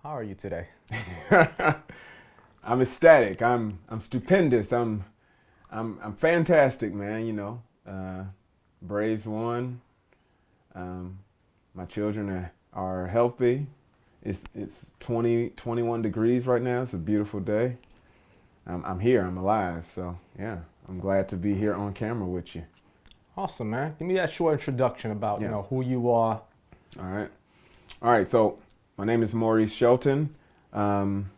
How are you today? I'm ecstatic. I'm stupendous. I'm fantastic, man. Braves won. Um, my children are healthy. It's 21 degrees right now. It's a beautiful day. I'm here. I'm alive. So yeah, I'm glad to be here on camera with you. Awesome, man. Give me that short introduction about, Yeah. who you are. All right. All right. So my name is Maurice Shelton. Um,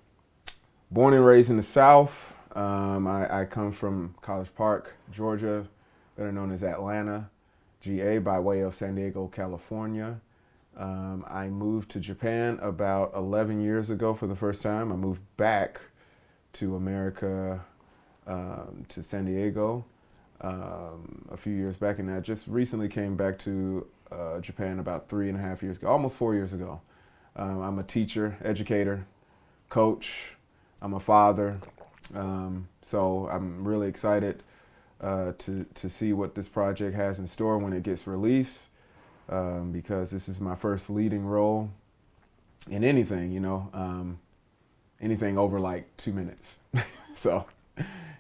Born and raised in the South. I come from College Park, Georgia, better known as Atlanta, GA, by way of San Diego, California. I moved to Japan about 11 years ago for the first time. I moved back to America, to San Diego, a few years back, and I just recently came back to Japan about 3.5 years ago, almost 4 years ago. I'm a teacher, educator, coach. I'm a father, so I'm really excited to see what this project has in store when it gets released, because this is my first leading role in anything, anything over like 2 minutes. So,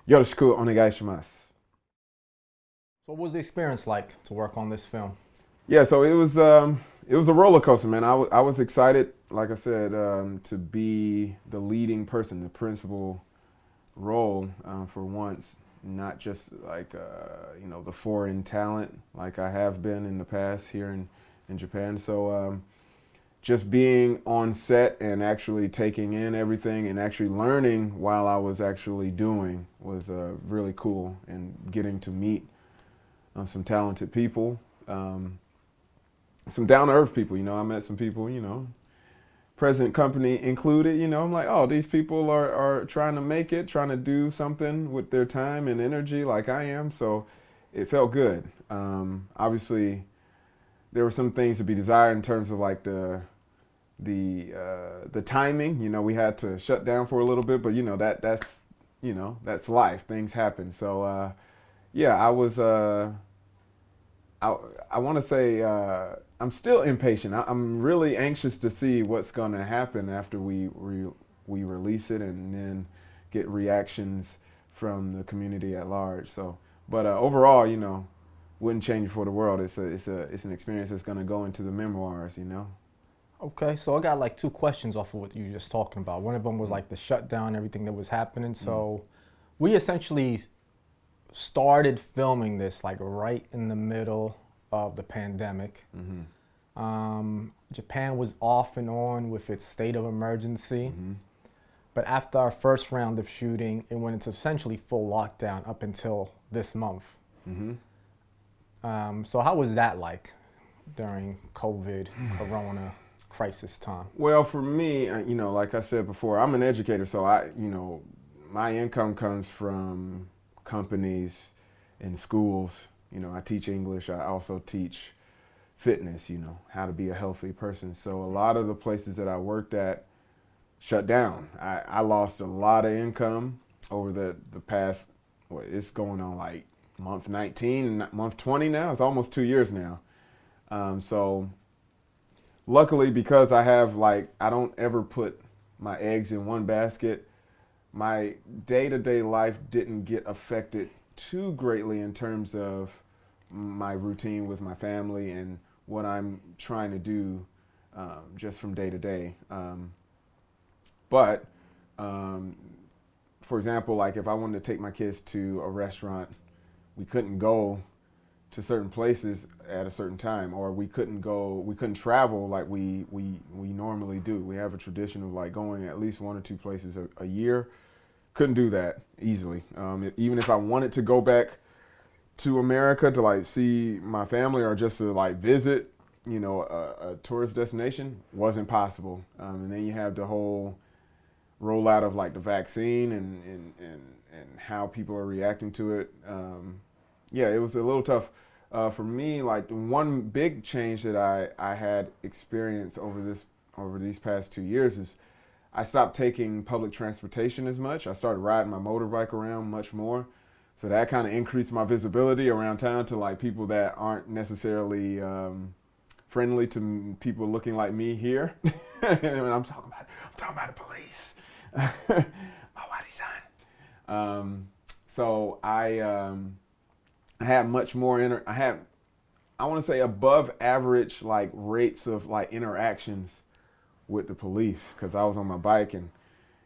yoroshiku onegaishimasu. So what was the experience like to work on this film? Yeah, so it was a roller coaster, man. I was excited, like I said, to be the leading person, the principal role, for once, not just like the foreign talent like I have been in the past here in Japan. So just being on set and actually taking in everything and actually learning while I was actually doing was really cool, and getting to meet some talented people. Some down to earth people. I met some people, present company included. I'm like, oh, these people are trying to make it, trying to do something with their time and energy like I am. So it felt good. Obviously, there were some things to be desired in terms of like the timing. We had to shut down for a little bit, but that's life. Things happen. So yeah, I want to say I'm still impatient. I'm really anxious to see what's going to happen after we release it, and then get reactions from the community at large. So, but overall, wouldn't change it for the world. It's an experience that's going to go into the memoirs. Okay, so I got like two questions off of what you were just talking about. One of them was like the shutdown, everything that was happening. So we essentially started filming this like right in the middle of the pandemic. Japan was off and on with its state of emergency. But after our first round of shooting, it went into essentially full lockdown up until this month. So how was that like during COVID, Corona crisis time? Well, for me, like I said before, I'm an educator, so my income comes from companies and schools. I teach English. I also teach fitness, how to be a healthy person. So a lot of the places that I worked at shut down. I lost a lot of income over the past, it's going on like month 19, month 20 now. It's almost 2 years now. So luckily, because I don't ever put my eggs in one basket, my day-to-day life didn't get affected too greatly in terms of my routine with my family and what I'm trying to do, just from day to day. But for example, like if I wanted to take my kids to a restaurant, we couldn't go to certain places at a certain time, or we couldn't travel like we normally do. We have a tradition of like going at least one or two places a year. Couldn't do that easily. Even if I wanted to go back to America to like see my family, or just to like visit, a tourist destination, wasn't possible. And then you have the whole rollout of like the vaccine and how people are reacting to it. Yeah, it was a little tough. For me, like one big change that I had experienced over these past 2 years is I stopped taking public transportation as much. I started riding my motorbike around much more. So that kind of increased my visibility around town to like people that aren't necessarily friendly to people looking like me here. And I'm talking talking about the police. My whitey son. So I had much more I want to say above average like rates of like interactions with the police, because I was on my bike and,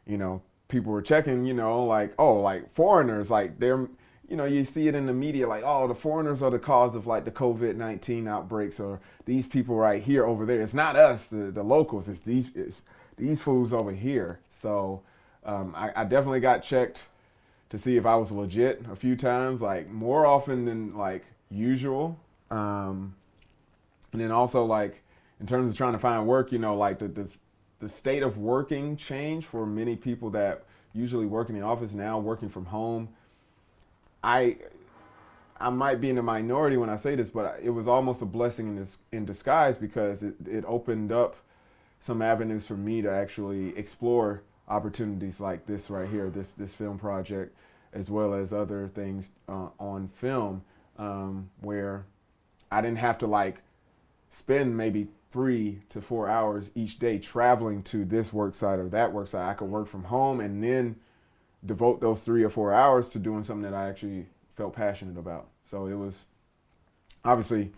you know, people were checking, you know, like, oh, like foreigners, like they're, you know, you see it in the media, like, oh, the foreigners are the cause of like the COVID-19 outbreaks, or these people right here over there. It's not us, the locals. It's these fools over here. So I definitely got checked to see if I was legit a few times, like more often than like usual. And then also like in terms of trying to find work, you know, like the state of working changed for many people that usually work in the office, now working from home. I might be in a minority when I say this, but it was almost a blessing in disguise, because it opened up some avenues for me to actually explore opportunities like this right here, this film project, as well as other things on film, where I didn't have to like spend maybe 3 to 4 hours each day traveling to this work site or that work site. I could work from home and then devote those 3 or 4 hours to doing something that I actually felt passionate about. So it was obviously,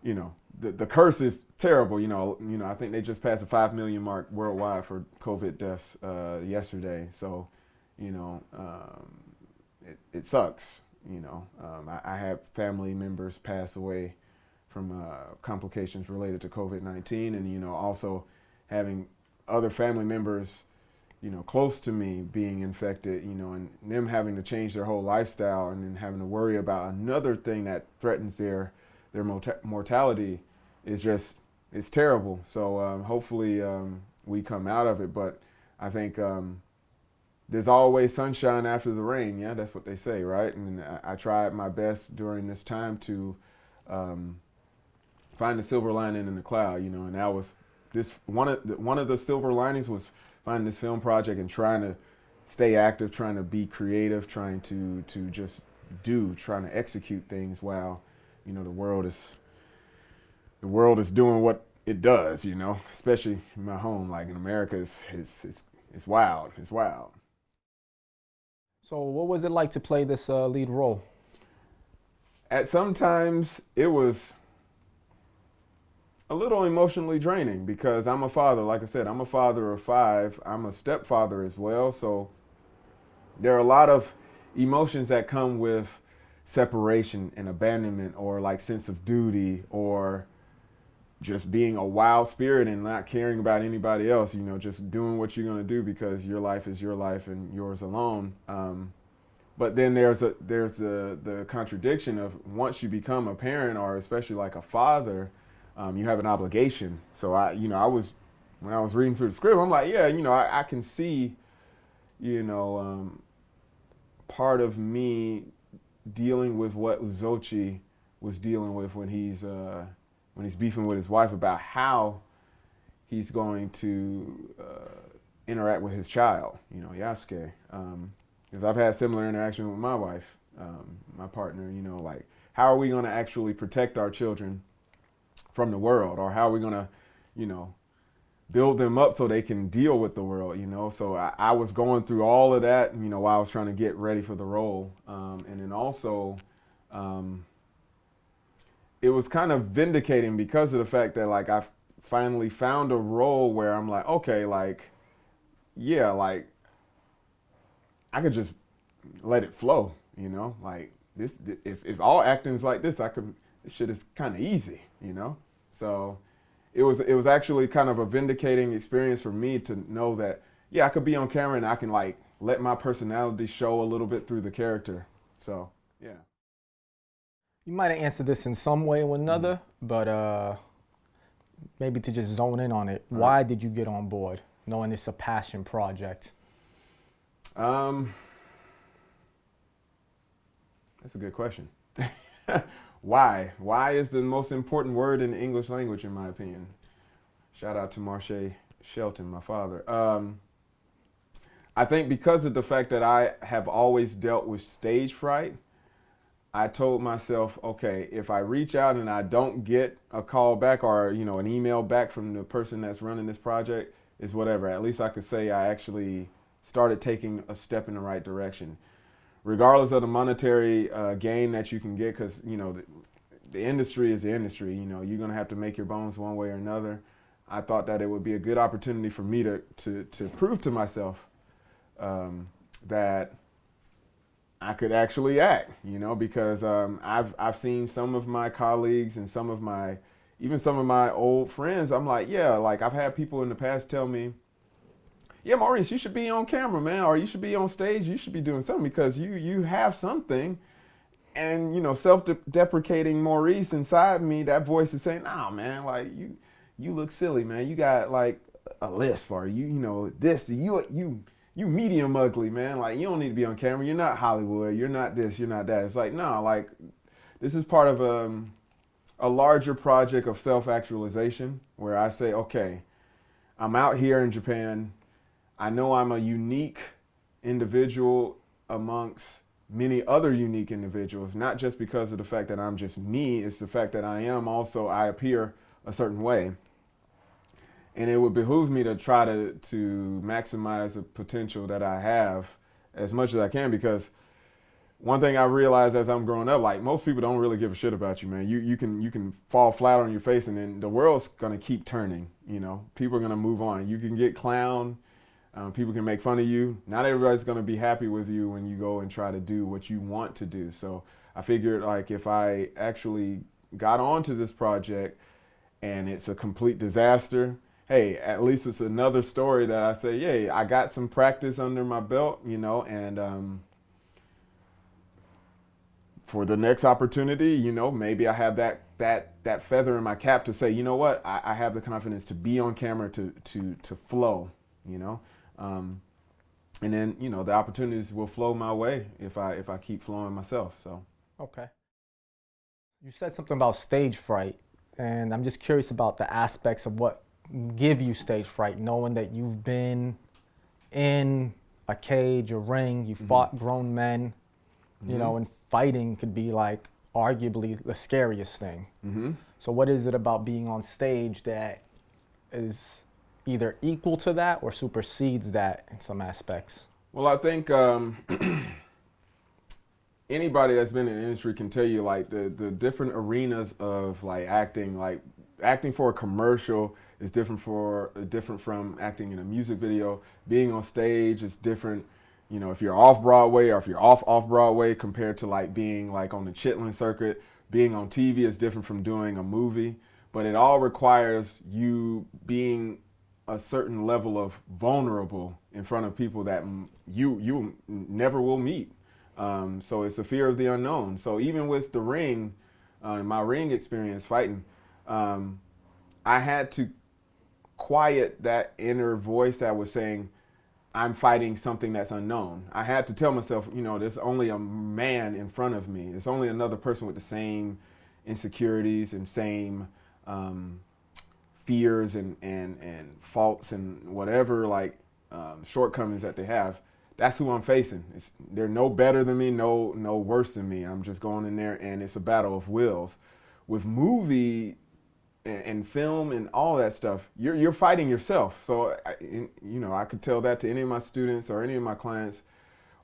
you know, the curse is terrible. You know, I think they just passed the 5 million mark worldwide for COVID deaths yesterday. So, you know, it sucks. You know, I had family members pass away from complications related to COVID-19, and, you know, also having other family members, you know, close to me being infected, you know, and them having to change their whole lifestyle, and then having to worry about another thing that threatens their mortality is just, it's terrible. So hopefully we come out of it. But I think there's always sunshine after the rain. Yeah, that's what they say, right? And I tried my best during this time to find the silver lining in the cloud, you know, and that was this one of the silver linings was finding this film project and trying to stay active, trying to be creative, trying to just trying to execute things while, you know, the world is doing what it does, you know, especially in my home, like in America, it's wild. It's wild. So what was it like to play this lead role? At sometimes it was a little emotionally draining, because I'm a father. Like I said, I'm a father of 5. I'm a stepfather as well. So there are a lot of emotions that come with separation and abandonment, or like sense of duty, or just being a wild spirit and not caring about anybody else, you know, just doing what you're going to do because your life is your life and yours alone. But then there's the contradiction of, once you become a parent, or especially like a father, you have an obligation. So when I was reading through the script, I'm like, yeah, you know, I can see, you know, part of me dealing with what Uzochi was dealing with when he's beefing with his wife about how he's going to interact with his child, you know, Yasuke. Because I've had similar interaction with my wife, my partner, you know, like, how are we going to actually protect our children from the world, or how are we going to, you know, build them up so they can deal with the world, you know? So I was going through all of that, you know, while I was trying to get ready for the role. And then also, it was kind of vindicating because of the fact that, like, I finally found a role where I'm like, okay, like, yeah, like, I could just let it flow, you know? Like, this, if all acting's like this, this shit is kind of easy, you know? So it was actually kind of a vindicating experience for me to know that, yeah, I could be on camera and I can, like, let my personality show a little bit through the character. So, yeah. You might have answered this in some way or another, but maybe to just zone in on it. Why did you get on board, knowing it's a passion project? That's a good question. Why? Why is the most important word in the English language, in my opinion. Shout out to Maurice Shelton, my father. I think because of the fact that I have always dealt with stage fright, I told myself, okay, if I reach out and I don't get a call back, or, you know, an email back from the person that's running this project, is whatever. At least I could say I actually started taking a step in the right direction, regardless of the monetary gain that you can get. Because the industry is the industry. You're gonna have to make your bones one way or another. I thought that it would be a good opportunity for me to prove to myself that I could actually act, because I've seen some of my colleagues and even some of my old friends. I'm like, yeah, like I've had people in the past tell me, yeah, Maurice, you should be on camera, man, or you should be on stage. You should be doing something because you have something. And self-deprecating Maurice inside me, that voice is saying, nah, man, like you look silly, man. You got like a list for this, you medium ugly, man. Like, you don't need to be on camera. You're not Hollywood. You're not this, you're not that. It's like, no, like this is part of a larger project of self-actualization where I say, okay, I'm out here in Japan. I know I'm a unique individual amongst many other unique individuals, not just because of the fact that I'm just me. It's the fact that I appear a certain way. And it would behoove me to try to maximize the potential that I have as much as I can, because one thing I realized as I'm growing up, like most people don't really give a shit about you, man. You can fall flat on your face and then the world's gonna keep turning. People are gonna move on. You can get clowned. People can make fun of you. Not everybody's gonna be happy with you when you go and try to do what you want to do. So I figured, like, if I actually got onto this project and it's a complete disaster, hey, at least it's another story that I say, yay, I got some practice under my belt, and for the next opportunity, maybe I have that feather in my cap to say, you know what, I have the confidence to be on camera to flow, and then the opportunities will flow my way if I keep flowing myself. So Okay. You said something about stage fright, and I'm just curious about the aspects of what give you stage fright, knowing that you've been in a cage, a ring, you fought grown men, and fighting could be like arguably the scariest thing. So what is it about being on stage that is either equal to that or supersedes that in some aspects? Well, I think anybody that's been in the industry can tell you, like, the different arenas of like acting for a commercial is different from acting in a music video. Being on stage is different, if you're off Broadway or if you're off Broadway compared to like being like on the Chitlin circuit. Being on TV is different from doing a movie, but it all requires you being a certain level of vulnerable in front of people that you never will meet. So it's a fear of the unknown. So even with the ring, my ring experience fighting, I had to quiet that inner voice that was saying, I'm fighting something that's unknown. I had to tell myself, there's only a man in front of me. It's only another person with the same insecurities and same fears and faults and whatever shortcomings that they have. That's who I'm facing. They're no better than me, no worse than me. I'm just going in there, and it's a battle of wills. With movie and film and all that stuff, you're fighting yourself. So I could tell that to any of my students or any of my clients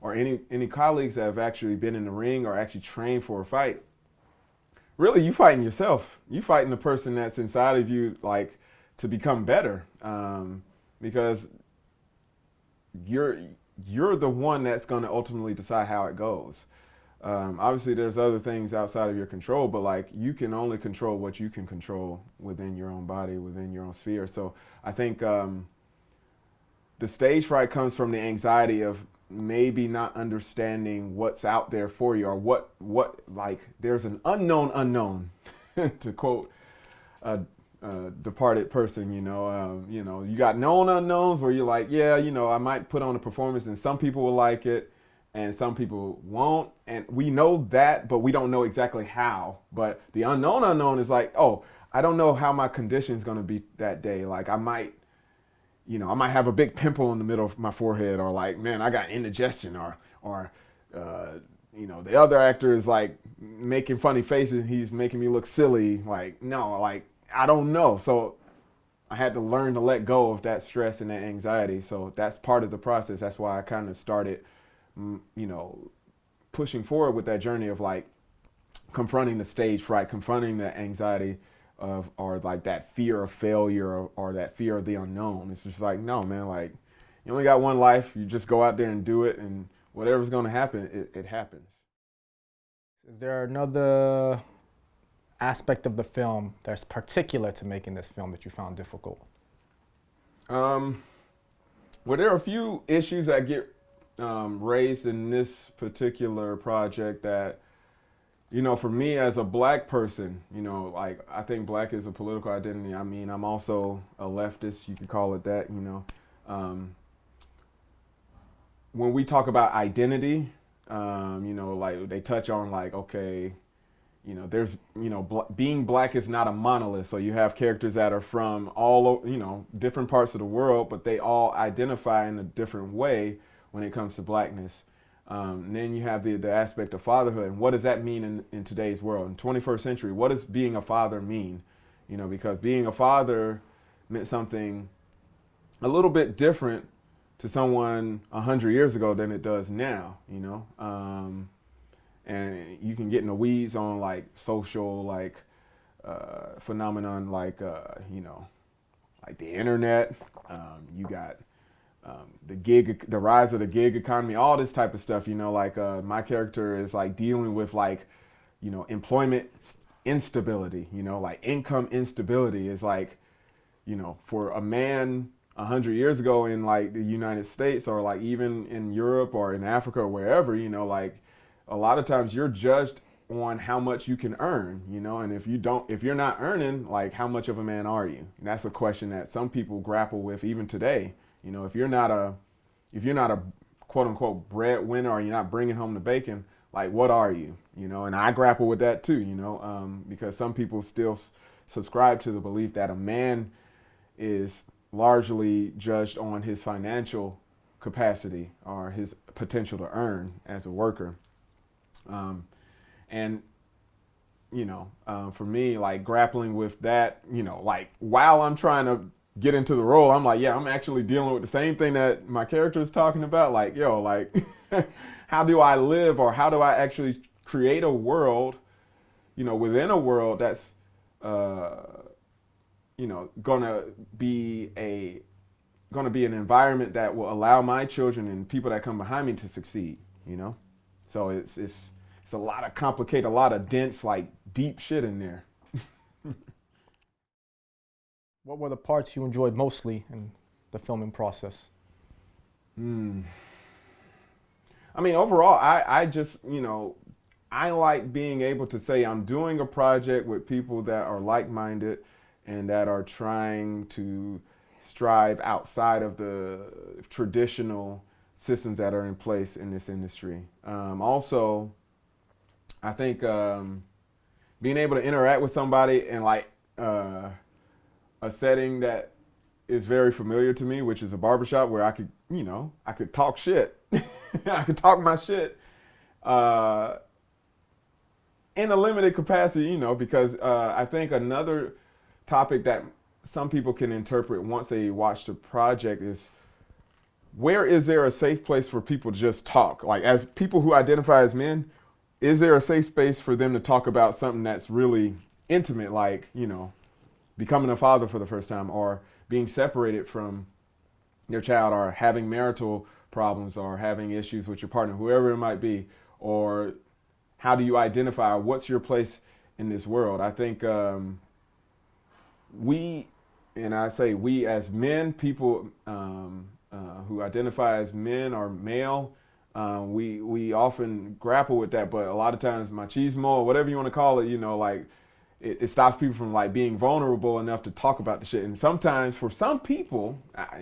or any colleagues that have actually been in the ring or actually trained for a fight. Really, you fighting yourself. You fighting the person that's inside of you, like, to become better, because you're the one that's going to ultimately decide how it goes. Obviously, there's other things outside of your control, but like, you can only control what you can control within your own body, within your own sphere. So I think the stage fright comes from the anxiety of maybe not understanding what's out there for you, or what like, there's an unknown to quote a departed person. You got known unknowns where you're like, yeah, I might put on a performance and some people will like it and some people won't, and we know that, but we don't know exactly how. But the unknown is like, oh, I don't know how my condition's going to be that day. Like, I might have a big pimple in the middle of my forehead, or like, man, I got indigestion, or the other actor is like making funny faces. He's making me look silly. Like, no, like, I don't know. So I had to learn to let go of that stress and that anxiety. So that's part of the process. That's why I kind of started, you know, pushing forward with that journey of like confronting the stage fright, confronting the anxiety of, or like that fear of failure, or that fear of the unknown. It's just like, no, man, like you only got one life. You just go out there and do it, and whatever's going to happen, it happens. Is there another aspect of the film that's particular to making this film that you found difficult? Well, there are a few issues that get raised in this particular project that, you know, for me as a black person, you know, like I think black is a political identity. I mean, I'm also a leftist, you could call it that, you know. When we talk about identity, you know, like they touch on like, okay, you know, there's, you know, being black is not a monolith. So you have characters that are from all, you know, different parts of the world, but they all identify in a different way when it comes to blackness. And then you have the aspect of fatherhood. And what does that mean in today's world? In 21st century, what does being a father mean? You know, because being a father meant something a little bit different to someone 100 years ago than it does now, you know? And you can get in the weeds on like social, like phenomenon, like, you know, like the internet. You got the rise of the gig economy, all this type of stuff, you know, like my character is like dealing with like, you know, employment instability, you know, like income instability is like, you know, for a man 100 years ago in like the United States or like even in Europe or in Africa or wherever, you know, like a lot of times you're judged on how much you can earn, you know, and if you're not earning, like how much of a man are you? And that's a question that some people grapple with even today. You know, if you're not a quote unquote breadwinner or you're not bringing home the bacon, like what are you? You know, and I grapple with that too, you know, because some people still subscribe to the belief that a man is largely judged on his financial capacity or his potential to earn as a worker. And, you know, for me, like grappling with that, you know, like while I'm trying to get into the role, I'm like, yeah, I'm actually dealing with the same thing that my character is talking about. Like, yo, like, how do I live, or how do I actually create a world, you know, within a world that's, you know, gonna be an environment that will allow my children and people that come behind me to succeed, you know? So it's a lot of complicated, a lot of dense, like deep shit in there. What were the parts you enjoyed mostly in the filming process? I mean, overall, I just, you know, I like being able to say I'm doing a project with people that are like-minded and that are trying to strive outside of the traditional systems that are in place in this industry. Also, I think being able to interact with somebody in like a setting that is very familiar to me, which is a barbershop where I could, you know, I could talk shit. I could talk my shit in a limited capacity, you know, because I think another topic that some people can interpret once they watch the project is, where is there a safe place for people to just talk? Like, as people who identify as men, is there a safe space for them to talk about something that's really intimate, like, you know, becoming a father for the first time, or being separated from your child, or having marital problems, or having issues with your partner, whoever it might be, or how do you identify what's your place in this world? I think and I say we as men, people who identify as men or male, we often grapple with that, but a lot of times machismo, or whatever you want to call it, you know, like it stops people from like being vulnerable enough to talk about the shit. And sometimes for some people,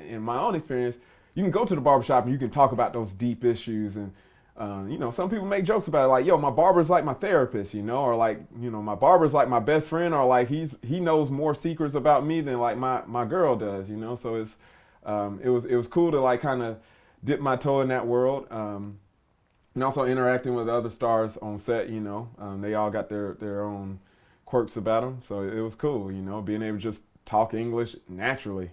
in my own experience, you can go to the barbershop and you can talk about those deep issues. And, you know, some people make jokes about it, like, yo, my barber's like my therapist, you know, or like, you know, my barber's like my best friend, or like he knows more secrets about me than like my girl does, you know. So it was cool to like kind of dip my toe in that world. And also interacting with other stars on set, you know, they all got their own quirks about them. So it was cool, you know, being able to just talk English naturally,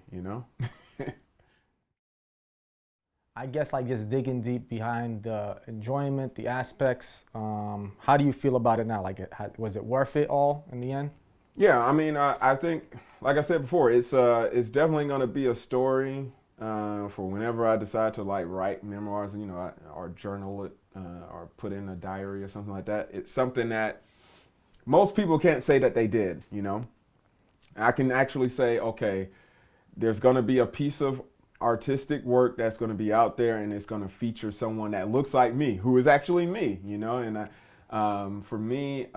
I guess like just digging deep behind the enjoyment, the aspects. How do you feel about it now? Like, was it worth it all in the end? Yeah, I mean, I think, like I said before, it's definitely going to be a story for whenever I decide to like write memoirs, or journal it, or put in a diary or something like that. It's something that most people can't say that they did. I can actually say, okay, there's going to be a piece of artistic work that's going to be out there, and it's going to feature someone that looks like me, who is actually me. For me,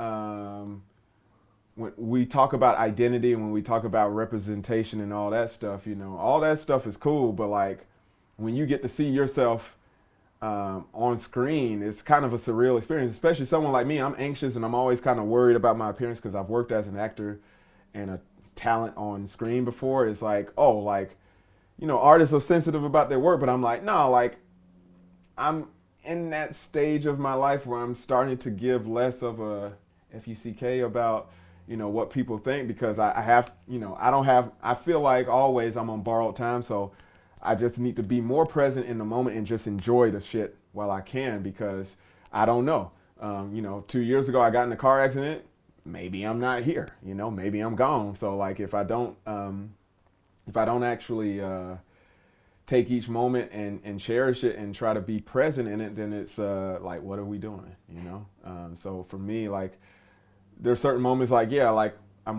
when we talk about identity and when we talk about representation and all that stuff, all that stuff is cool. But like when you get to see yourself on screen, it's kind of a surreal experience, especially someone like me. I'm anxious and I'm always kind of worried about my appearance because I've worked as an actor and a talent on screen before. It's like, oh, like, artists are sensitive about their work, but I'm like, no, like I'm in that stage of my life where I'm starting to give less of a fuck about, what people think, because I have, I feel like always I'm on borrowed time. So I just need to be more present in the moment and just enjoy the shit while I can, because I don't know. 2 years ago I got in a car accident. Maybe I'm not here, maybe I'm gone. So like if I don't actually take each moment and cherish it and try to be present in it, then it's like, what are we doing? So for me, like, there's certain moments like, yeah, like we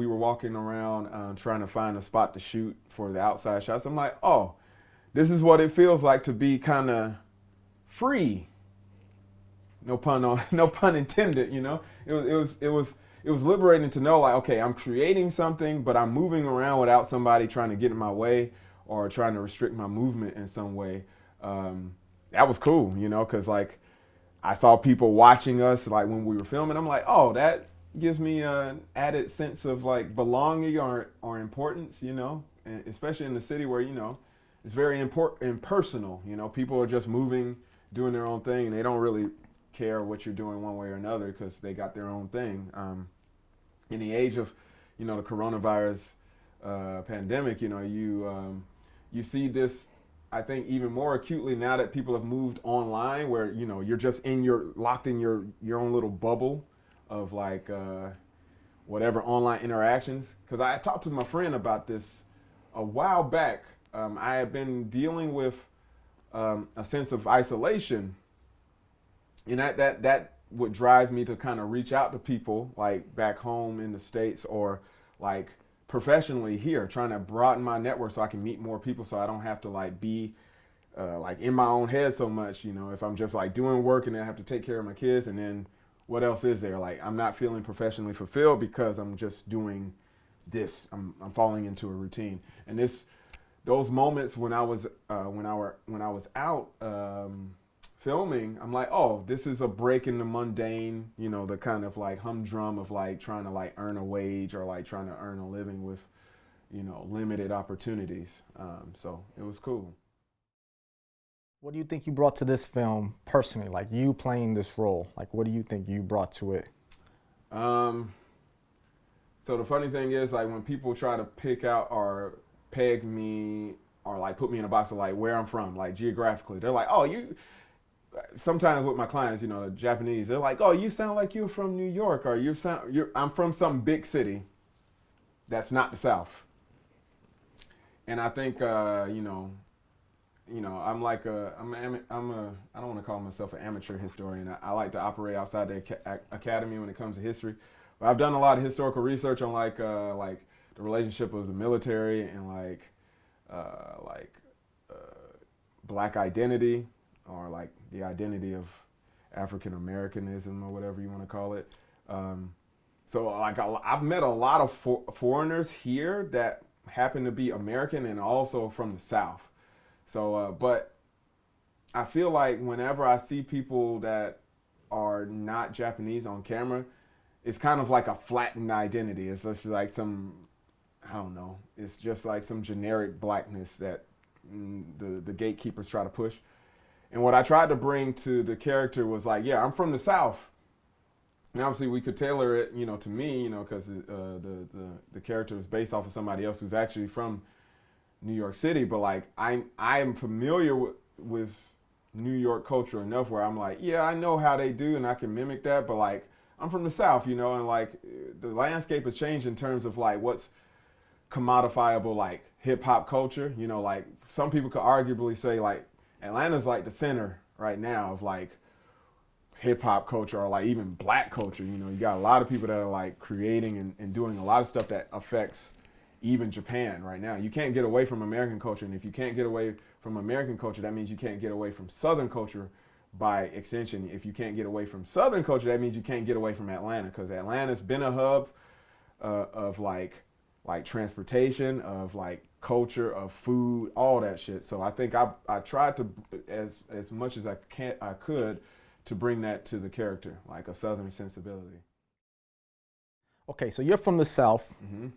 were walking around trying to find a spot to shoot for the outside shots. I'm like, oh, this is what it feels like to be kind of free. No pun intended. It was liberating to know, like, okay, I'm creating something, but I'm moving around without somebody trying to get in my way or trying to restrict my movement in some way. That was cool, because like I saw people watching us like when we were filming. I'm like, oh, that gives me an added sense of like belonging or importance, and especially in the city where, it's very important and personal. People are just moving, doing their own thing, and they don't really care what you're doing one way or another because they got their own thing. In the age of, the coronavirus pandemic, you see this, I think, even more acutely now that people have moved online, where you're just locked in your own little bubble of like whatever online interactions. Because I talked to my friend about this a while back. I had been dealing with a sense of isolation, and that would drive me to kind of reach out to people like back home in the States, or like professionally here, trying to broaden my network so I can meet more people, so I don't have to like be like in my own head so much. If I'm just like doing work and then I have to take care of my kids, and then what else is there? Like, I'm not feeling professionally fulfilled because I'm just doing this. I'm falling into a routine. And those moments when I was out filming, I'm like, oh, this is a break in the mundane, the kind of like humdrum of like trying to like earn a wage or like trying to earn a living with, limited opportunities. So it was cool. What do you think you brought to this film personally? Like you playing this role, like what do you think you brought to it? So the funny thing is, like, when people try to pick out or peg me or like put me in a box of like where I'm from, like geographically, they're like, oh, you. Sometimes with my clients, the Japanese, they're like, oh, you sound like you're from New York, or I'm from some big city that's not the South. And I think, I'm like I don't want to call myself an amateur historian. I like to operate outside the academy when it comes to history. But I've done a lot of historical research on like the relationship of the military and black identity, or like the identity of African Americanism, or whatever you want to call it. So like I've met a lot of foreigners here that happen to be American and also from the South. So, but I feel like whenever I see people that are not Japanese on camera, it's kind of like a flattened identity. It's just like I don't know. It's just like some generic blackness that the gatekeepers try to push. And what I tried to bring to the character was like, yeah, I'm from the South, And obviously we could tailor it, to me, because the character is based off of somebody else who's actually from New York City. But like I'm familiar with New York culture enough where I'm like, yeah, I know how they do and I can mimic that. But like I'm from the South, and like the landscape has changed in terms of like what's commodifiable, like hip hop culture. Like some people could arguably say like Atlanta's like the center right now of like hip hop culture or like even black culture. You got a lot of people that are like creating and doing a lot of stuff that affects even Japan right now. You can't get away from American culture, and if you can't get away from American culture, that means you can't get away from Southern culture by extension. If you can't get away from Southern culture, that means you can't get away from Atlanta, because Atlanta's been a hub of like transportation, of like culture, of food, all that shit. So I think I tried to as much as I could to bring that to the character, like a Southern sensibility. Okay, so you're from the South, Mm-hmm.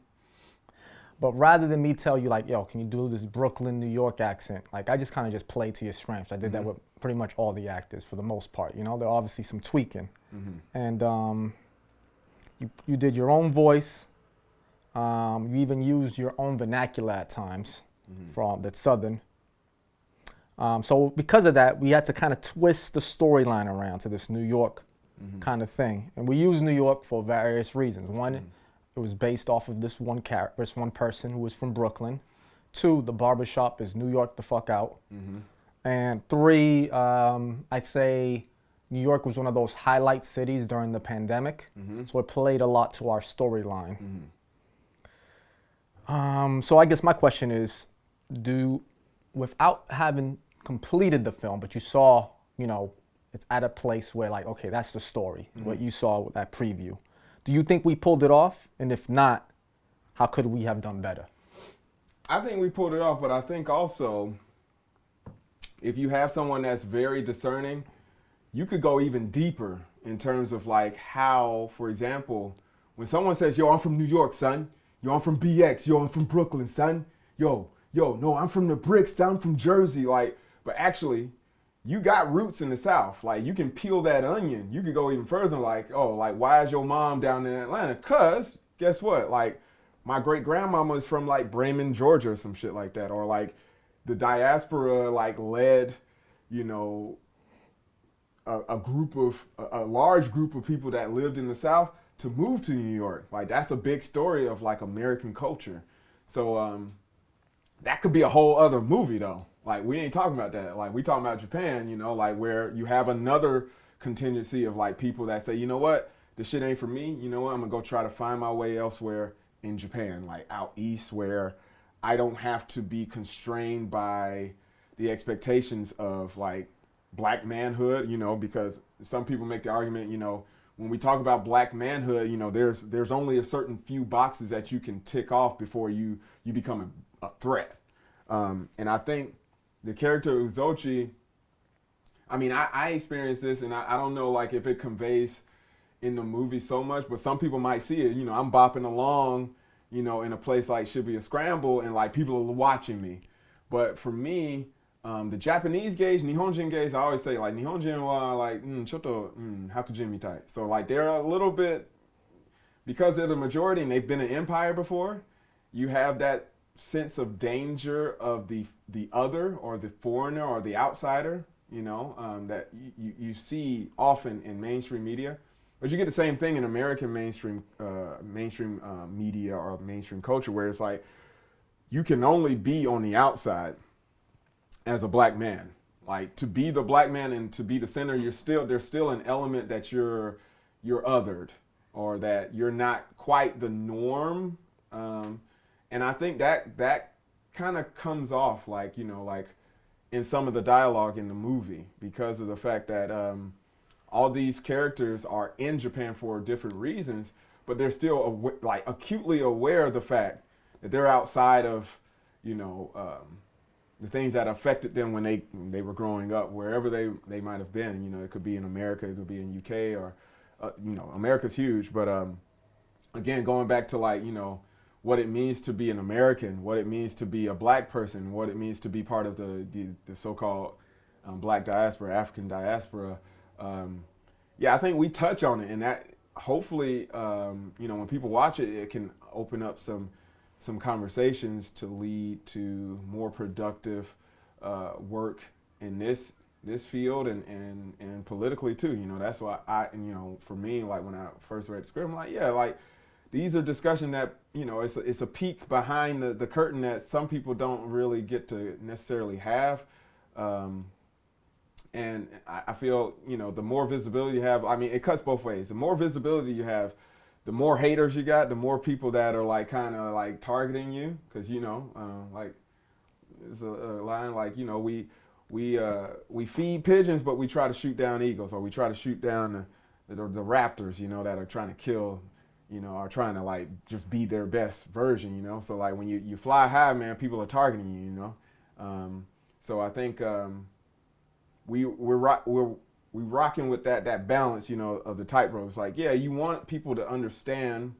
but rather than me tell you like, yo, can you do this Brooklyn, New York accent? Like I just kind of just play to your strengths. I did that with pretty much all the actors for the most part. There are obviously some tweaking, and you did your own voice. You even used your own vernacular at times from that Southern. So because of that, we had to kind of twist the storyline around to this New York kind of thing. And we used New York for various reasons. One, it was based off of this one character, this one person who was from Brooklyn. Two, the barbershop is New York the fuck out. And three, I'd say New York was one of those highlight cities during the pandemic. So it played a lot to our storyline. So I guess my question is, without having completed the film, but you saw, it's at a place where like, okay, that's the story, what you saw with that preview. Do you think we pulled it off? And if not, how could we have done better? I think we pulled it off, but I think also if you have someone that's very discerning, you could go even deeper in terms of like how, for example, when someone says, yo, I'm from New York, son. Yo, I'm from BX. Yo, I'm from Brooklyn, son. Yo, no, I'm from the bricks, son. I'm from Jersey. Like, but actually, you got roots in the South. Like, you can peel that onion. You could go even further, like, oh, like, why is your mom down in Atlanta? Cause, guess what? Like, my great-grandmama is from, like, Bremen, Georgia or some shit like that. Or, like, the diaspora, like, led, a large group of people that lived in the South to move to New York. Like, that's a big story of like American culture. So that could be a whole other movie though. Like, we ain't talking about that. Like, we talking about Japan, like where you have another contingency of like people that say, you know what, this shit ain't for me. You know what, I'm gonna go try to find my way elsewhere in Japan, like out east, where I don't have to be constrained by the expectations of like black manhood, because some people make the argument, when we talk about black manhood, there's only a certain few boxes that you can tick off before you become a threat. And I think the character Uzochi, I mean, I experienced this, and I don't know like if it conveys in the movie so much, but some people might see it. I'm bopping along, in a place like Shibuya Scramble, and like people are watching me. But for me, the Japanese gays, Nihonjin gays, I always say like Nihonjin wa like choto hakujin mitai. So like they're a little bit, because they're the majority and they've been an empire before, you have that sense of danger of the other or the foreigner or the outsider, that you see often in mainstream media. But you get the same thing in American mainstream media or mainstream culture, where it's like you can only be on the outside as a black man. Like, to be the black man and to be the center, there's still an element that you're othered, or that you're not quite the norm. And I think that kind of comes off like, like in some of the dialogue in the movie, because of the fact that all these characters are in Japan for different reasons, but they're still like acutely aware of the fact that they're outside of, the things that affected them when they were growing up, wherever they might have been. It could be in America, it could be in UK, or America's huge. But again, going back to like, what it means to be an American, what it means to be a black person, what it means to be part of the so-called black diaspora, African diaspora. Yeah, I think we touch on it, and hopefully, when people watch it, it can open up some conversations to lead to more productive work in this field and politically too. That's why for me, like when I first read the script, I'm like, yeah, like these are discussions that it's a peek behind the curtain that some people don't really get to necessarily have. Um, and I feel the more visibility you have, I mean, it cuts both ways. The more visibility you have, the more haters you got, the more people that are like kind of like targeting you, because like there's a line like we feed pigeons, but we try to shoot down eagles, or we try to shoot down the raptors, that are trying to kill, are trying to like just be their best version, So like when you fly high, man, people are targeting you, So I think we're rocking with that balance, of the tightrope. It's like, yeah, you want people to understand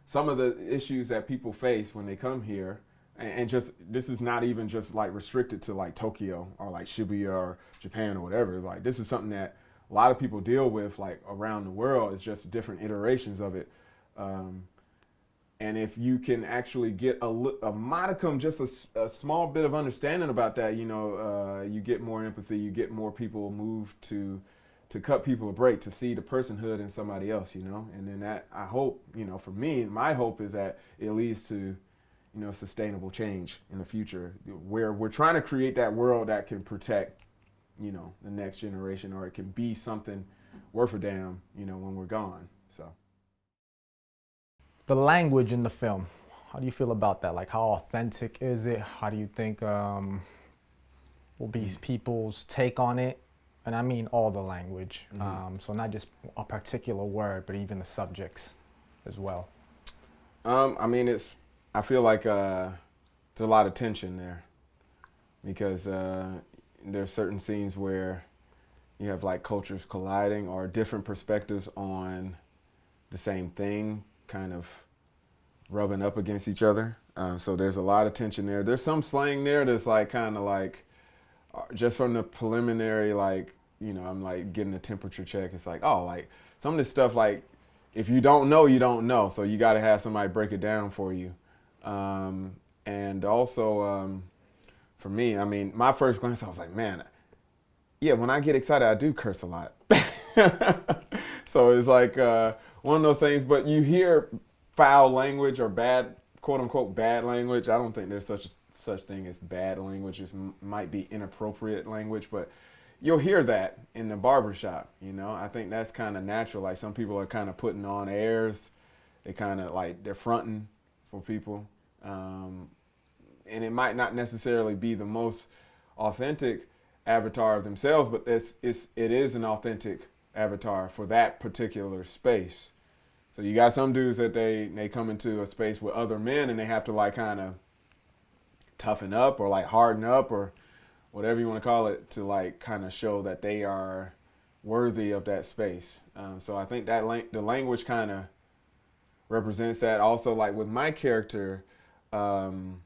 some of the issues that people face when they come here, and just this is not even just like restricted to like Tokyo or like Shibuya or Japan or whatever. Like this is something that a lot of people deal with like around the world. It's just different iterations of it. And if you can actually get a modicum, just a small bit of understanding about that, you get more empathy, you get more people moved to cut people a break, to see the personhood in somebody else, And then that, I hope, for me, my hope is that it leads to, sustainable change in the future, where we're trying to create that world that can protect, the next generation, or it can be something worth a damn, when we're gone. So. The language in the film, how do you feel about that? Like, how authentic is it? How do you think will be people's take on it? And I mean all the language. So not just a particular word, but even the subjects as well. I mean, I feel like there's a lot of tension there, because there's certain scenes where you have like cultures colliding, or different perspectives on the same thing kind of rubbing up against each other. So there's a lot of tension there. There's some slang there that's like kind of like just from the preliminary, like, I'm like getting a temperature check. It's like, oh, like some of this stuff, like if you don't know, you don't know. So you got to have somebody break it down for you. And also for me, I mean, my first glance, I was like, man, yeah, when I get excited, I do curse a lot. So it's like one of those things, but you hear foul language or bad, quote unquote, bad language. I don't think there's such thing as bad language. It might be inappropriate language, but you'll hear that in the barbershop. I think that's kind of natural. Like some people are kind of putting on airs. They kind of like they're fronting for people. And it might not necessarily be the most authentic avatar of themselves, but it is an authentic avatar for that particular space. So you got some dudes that they come into a space with other men, and they have to like kind of toughen up or like harden up or whatever you want to call it, to like kind of show that they are worthy of that space. So I think that the language kind of represents that. Also, like with my character, one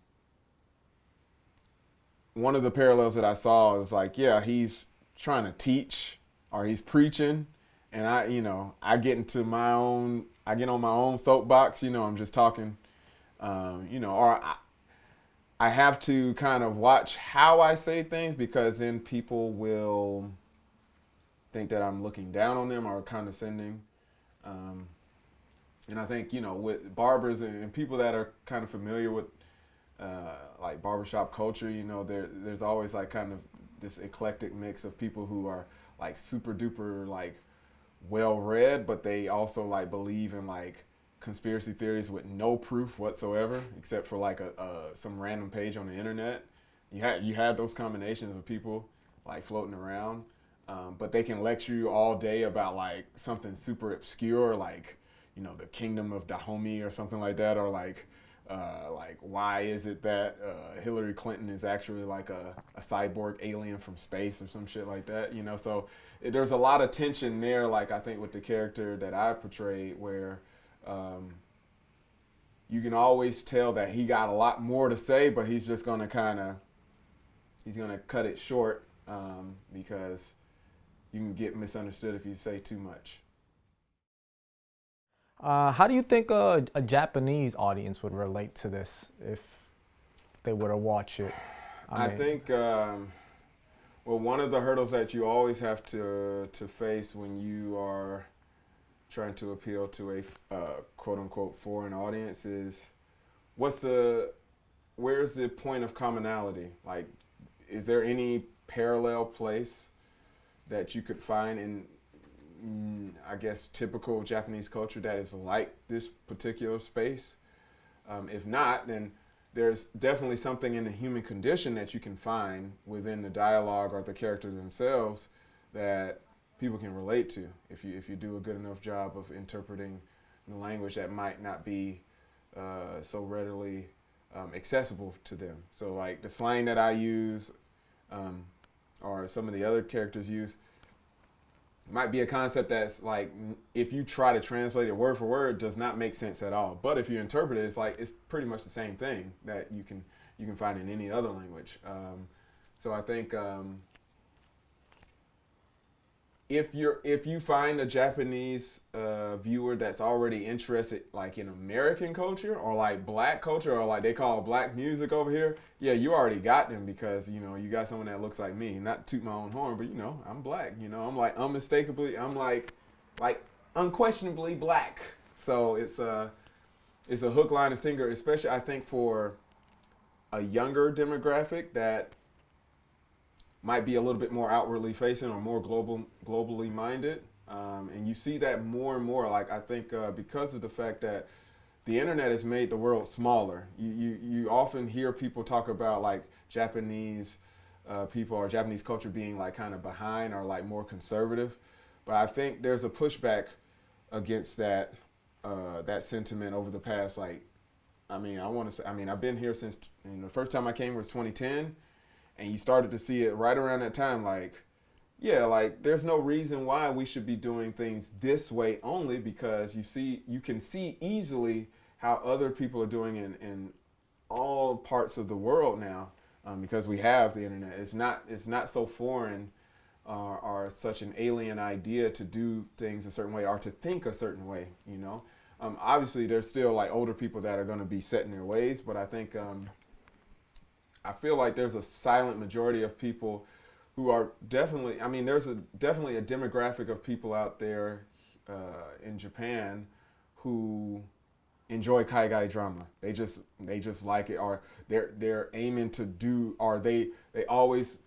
of the parallels that I saw is like, yeah, he's trying to teach, or he's preaching, and I get on my own soapbox, I'm just talking, or I have to kind of watch how I say things, because then people will think that I'm looking down on them or condescending. And I think, with barbers and people that are kind of familiar with like barbershop culture, there's always like kind of this eclectic mix of people who are like super duper like well read, but they also like believe in like conspiracy theories with no proof whatsoever, except for like some random page on the internet. You have those combinations of people like floating around, but they can lecture you all day about like something super obscure, like the kingdom of Dahomey or something like that, or like why is it that Hillary Clinton is actually like a cyborg alien from space or some shit like that, So there's a lot of tension there, like I think with the character that I portrayed, where you can always tell that he got a lot more to say, but he's just gonna cut it short, because you can get misunderstood if you say too much. How do you think a Japanese audience would relate to this if they were to watch it? I I mean, think well, one of the hurdles that you always have to face when you are trying to appeal to a quote unquote foreign audience is what's the where's the point of commonality? Like, is there any parallel place that you could find in, I guess, typical Japanese culture that is like this particular space? If not, then there's definitely something in the human condition that you can find within the dialogue or the characters themselves that people can relate to if you do a good enough job of interpreting the language that might not be so readily accessible to them. So like the slang that I use, um, or some of the other characters use, might be a concept that's like if you try to translate it word for word does not make sense at all. But if you interpret it, it's like it's pretty much the same thing that you can find in any other language. So I think if you find a Japanese viewer that's already interested like in American culture or like black culture or like they call black music over here, yeah, you already got them because you got someone that looks like me. Not to toot my own horn, but I'm black. I'm like unmistakably, I'm like unquestionably black. So it's a hook, line, and sinker, especially I think for a younger demographic that might be a little bit more outwardly facing or more globally minded. And you see that more and more. Like I think because of the fact that the internet has made the world smaller, you often hear people talk about like Japanese people or Japanese culture being like kind of behind or like more conservative. But I think there's a pushback against that sentiment over the past like I want to say I've been here since the first time I came was 2010, and you started to see it right around that time like yeah, like there's no reason why we should be doing things this way only because you can see easily how other people are doing in all parts of the world now, because we have the internet. It's not so foreign or such an alien idea to do things a certain way or to think a certain way. Obviously there's still like older people that are going to be set in their ways, but I feel like there's a silent majority of people who are definitely. I mean, there's definitely a demographic of people out there in Japan who enjoy Kaigai drama. They just like it, or they're aiming to do, or they always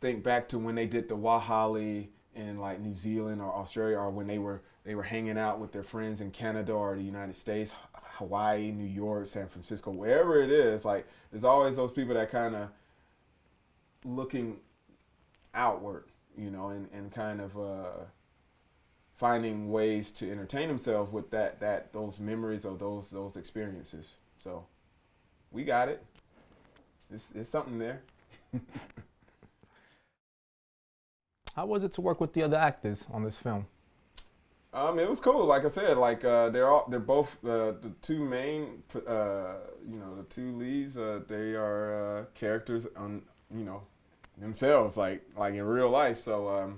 think back to when they did the Wahali in like New Zealand or Australia, or when they were hanging out with their friends in Canada or the United States, Hawaii, New York, San Francisco, wherever it is. Like there's always those people that kind of looking outward, and kind of finding ways to entertain themselves with that those memories of those experiences. So we got it. It's something there. how was it to work with the other actors on this film? It was cool. Like I said, like they're both the two main, the two leads. They are characters on themselves, like in real life. So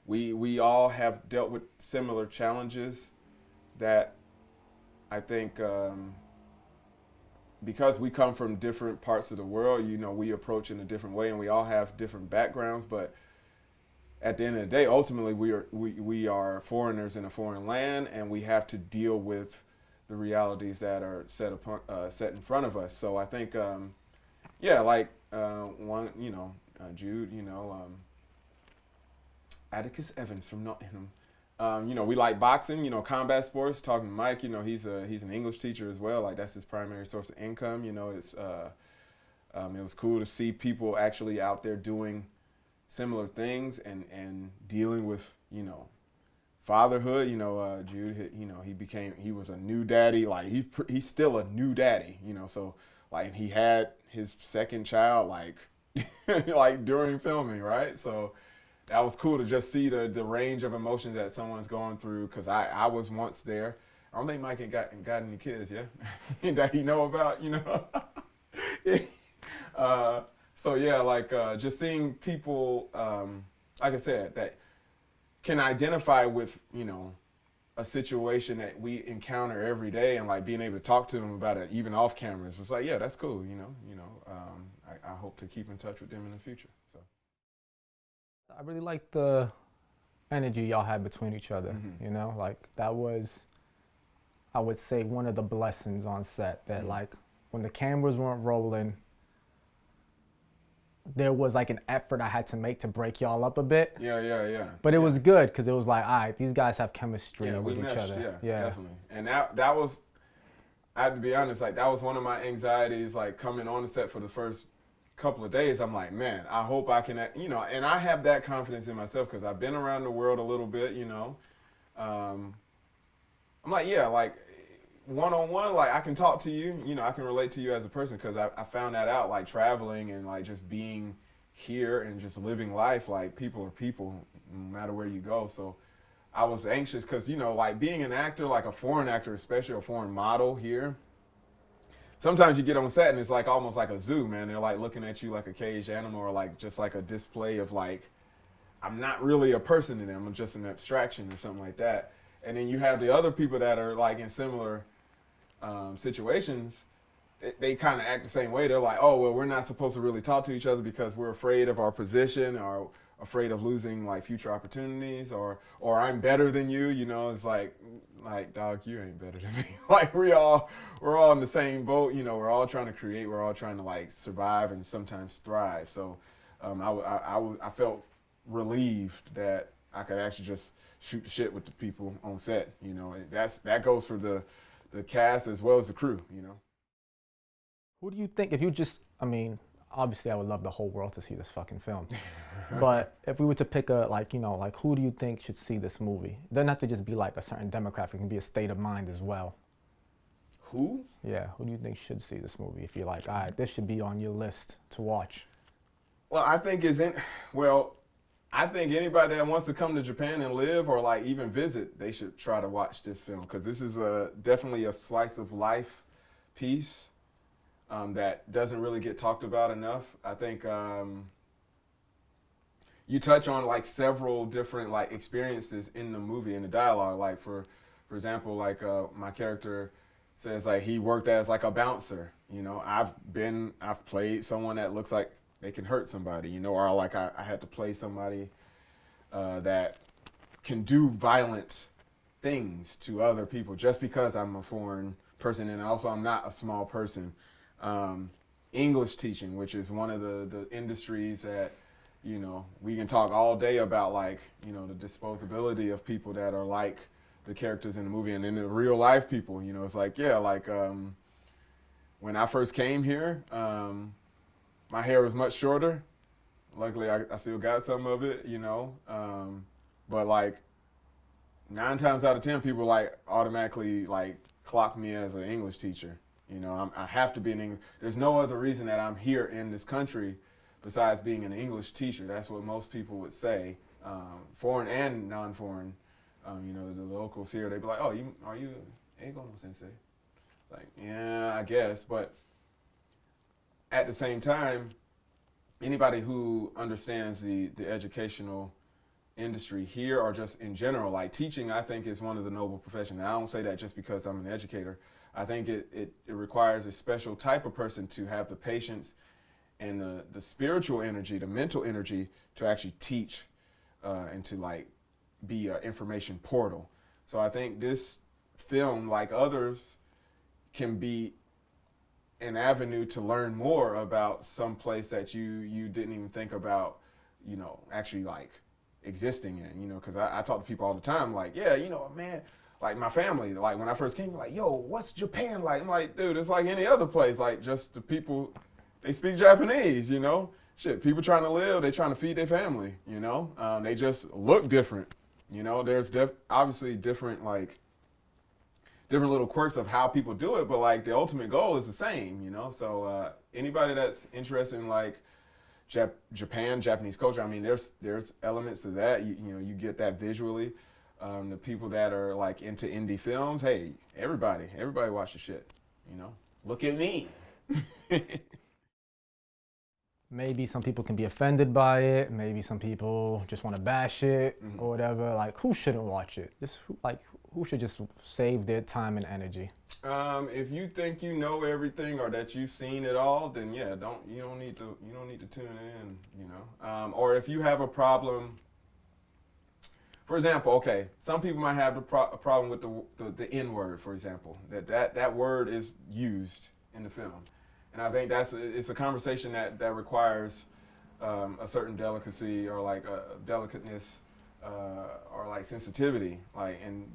we all have dealt with similar challenges that I think because we come from different parts of the world, we approach in a different way, and we all have different backgrounds, but at the end of the day, ultimately, we are foreigners in a foreign land, and we have to deal with the realities that are set in front of us. So I think, yeah, like one, Jude, Atticus Evans from Nottingham. We like boxing, combat sports. Talking to Mike, he's an English teacher as well. Like that's his primary source of income. It was cool to see people actually out there doing similar things and dealing with fatherhood. Jude, he was a new daddy. Like he's still a new daddy. So like he had his second child like like during filming, right? So that was cool to just see the range of emotions that someone's going through. Because I was once there. I don't think Mike had got any kids, yeah, that he know about, uh, so yeah, like just seeing people, like I said, that can identify with a situation that we encounter every day, and like being able to talk to them about it even off cameras, it's like, yeah, that's cool. I hope to keep in touch with them in the future. So I really like the energy y'all had between each other. You know, like that was, I would say, one of the blessings on set. That like when the cameras weren't rolling, there was like an effort I had to make to break y'all up a bit. Yeah. But it was good because it was like, all right, these guys have chemistry with each meshed, other. Yeah, definitely. And that was, I have to be honest, like that was one of my anxieties, like coming on the set for the first couple of days. I'm like, man, I hope I can, and I have that confidence in myself because I've been around the world a little bit, I'm like, yeah, like one-on-one, like I can talk to you, I can relate to you as a person because I found that out, like traveling and like just being here and just living life. Like people are people no matter where you go. So I was anxious because, like being an actor, like a foreign actor, especially a foreign model here, sometimes you get on set and it's like almost like a zoo, man. They're like looking at you like a caged animal, or like just like a display of like, I'm not really a person to them, I'm just an abstraction or something like that. And then you have the other people that are like in similar situations. They kind of act the same way. They're like, oh, well, we're not supposed to really talk to each other because we're afraid of our position, or afraid of losing like future opportunities, or I'm better than you. It's like dog, you ain't better than me. Like we're all in the same boat. We're all trying to create. We're all trying to like survive and sometimes thrive. So I felt relieved that I could actually just shoot the shit with the people on set. That goes for the cast as well as the crew. Who do you think, if you just, I mean, obviously I would love the whole world to see this fucking film. But if we were to pick like who do you think should see this movie? It doesn't have to just be like a certain demographic, it can be a state of mind as well. Who? Yeah, who do you think should see this movie if you're like, all right, this should be on your list to watch? Well, I think anybody that wants to come to Japan and live or like even visit, they should try to watch this film because this is definitely a slice of life piece that doesn't really get talked about enough. I think you touch on like several different like experiences in the movie, in the dialogue. Like for example, like my character says like he worked as like a bouncer. I've played someone that looks like they can hurt somebody, or like I had to play somebody that can do violent things to other people just because I'm a foreign person, and also I'm not a small person. English teaching, which is one of the industries that, we can talk all day about, like, the disposability of people that are like the characters in the movie, and then the real life people, it's like, yeah, like when I first came here, my hair was much shorter. Luckily, I still got some of it, but like 9 times out of 10, people like automatically like clock me as an English teacher. I have to be an English. There's no other reason that I'm here in this country besides being an English teacher. That's what most people would say, foreign and non-foreign. The locals here, they'd be like, "Oh, are you Eigo no Sensei?" Like, yeah, I guess. But at the same time, anybody who understands the educational industry here, or just in general, like teaching, I think is one of the noble professions. I don't say that just because I'm an educator. I think it requires a special type of person to have the patience and the spiritual energy, the mental energy to actually teach and to like be an information portal. So I think this film, like others, can be an avenue to learn more about some place that you didn't even think about, actually like existing in, because I talk to people all the time, like, yeah, man, like my family, like when I first came, like, yo, what's Japan like? I'm like, dude, it's like any other place, like just the people, they speak Japanese, shit, people trying to live, they trying to feed their family, they just look different, there's obviously different little quirks of how people do it, but like the ultimate goal is the same, so anybody that's interested in like Japan, Japanese culture, I mean, there's elements to that, you get that visually. The people that are like into indie films, hey, everybody watch the shit, look at me. Maybe some people can be offended by it. Maybe some people just want to bash it or whatever. Like, who shouldn't watch it? Just who should just save their time and energy? If you think you know everything or that you've seen it all, then yeah, you don't need to tune in, you know. Or if you have a problem, for example, okay, some people might have a problem with the N word, for example, that word is used in the film, and I think it's a conversation that requires a certain delicacy or like a delicateness or like sensitivity, like. And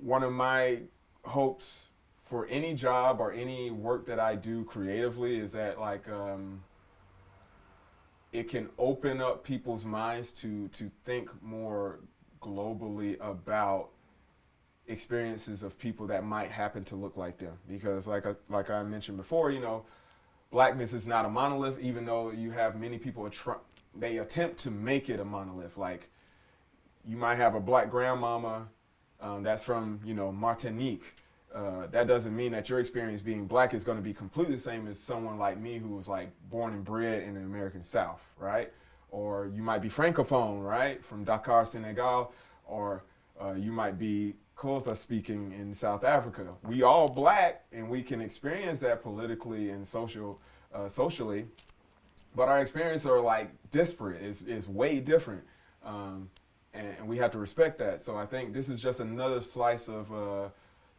one of my hopes for any job or any work that I do creatively is that like it can open up people's minds to think more globally about experiences of people that might happen to look like them. Because like I mentioned before, you know, blackness is not a monolith, even though you have many people they attempt to make it a monolith. Like you might have a black grandmama that's from, you know, Martinique. That doesn't mean that your experience being black is going to be completely the same as someone like me who was like born and bred in the American South, right? Or you might be francophone, right, from Dakar, Senegal, or you might be Xhosa speaking in South Africa. We all black, and we can experience that politically and socially, but our experiences are like disparate. Is way different. And we have to respect that. So I think this is just another slice of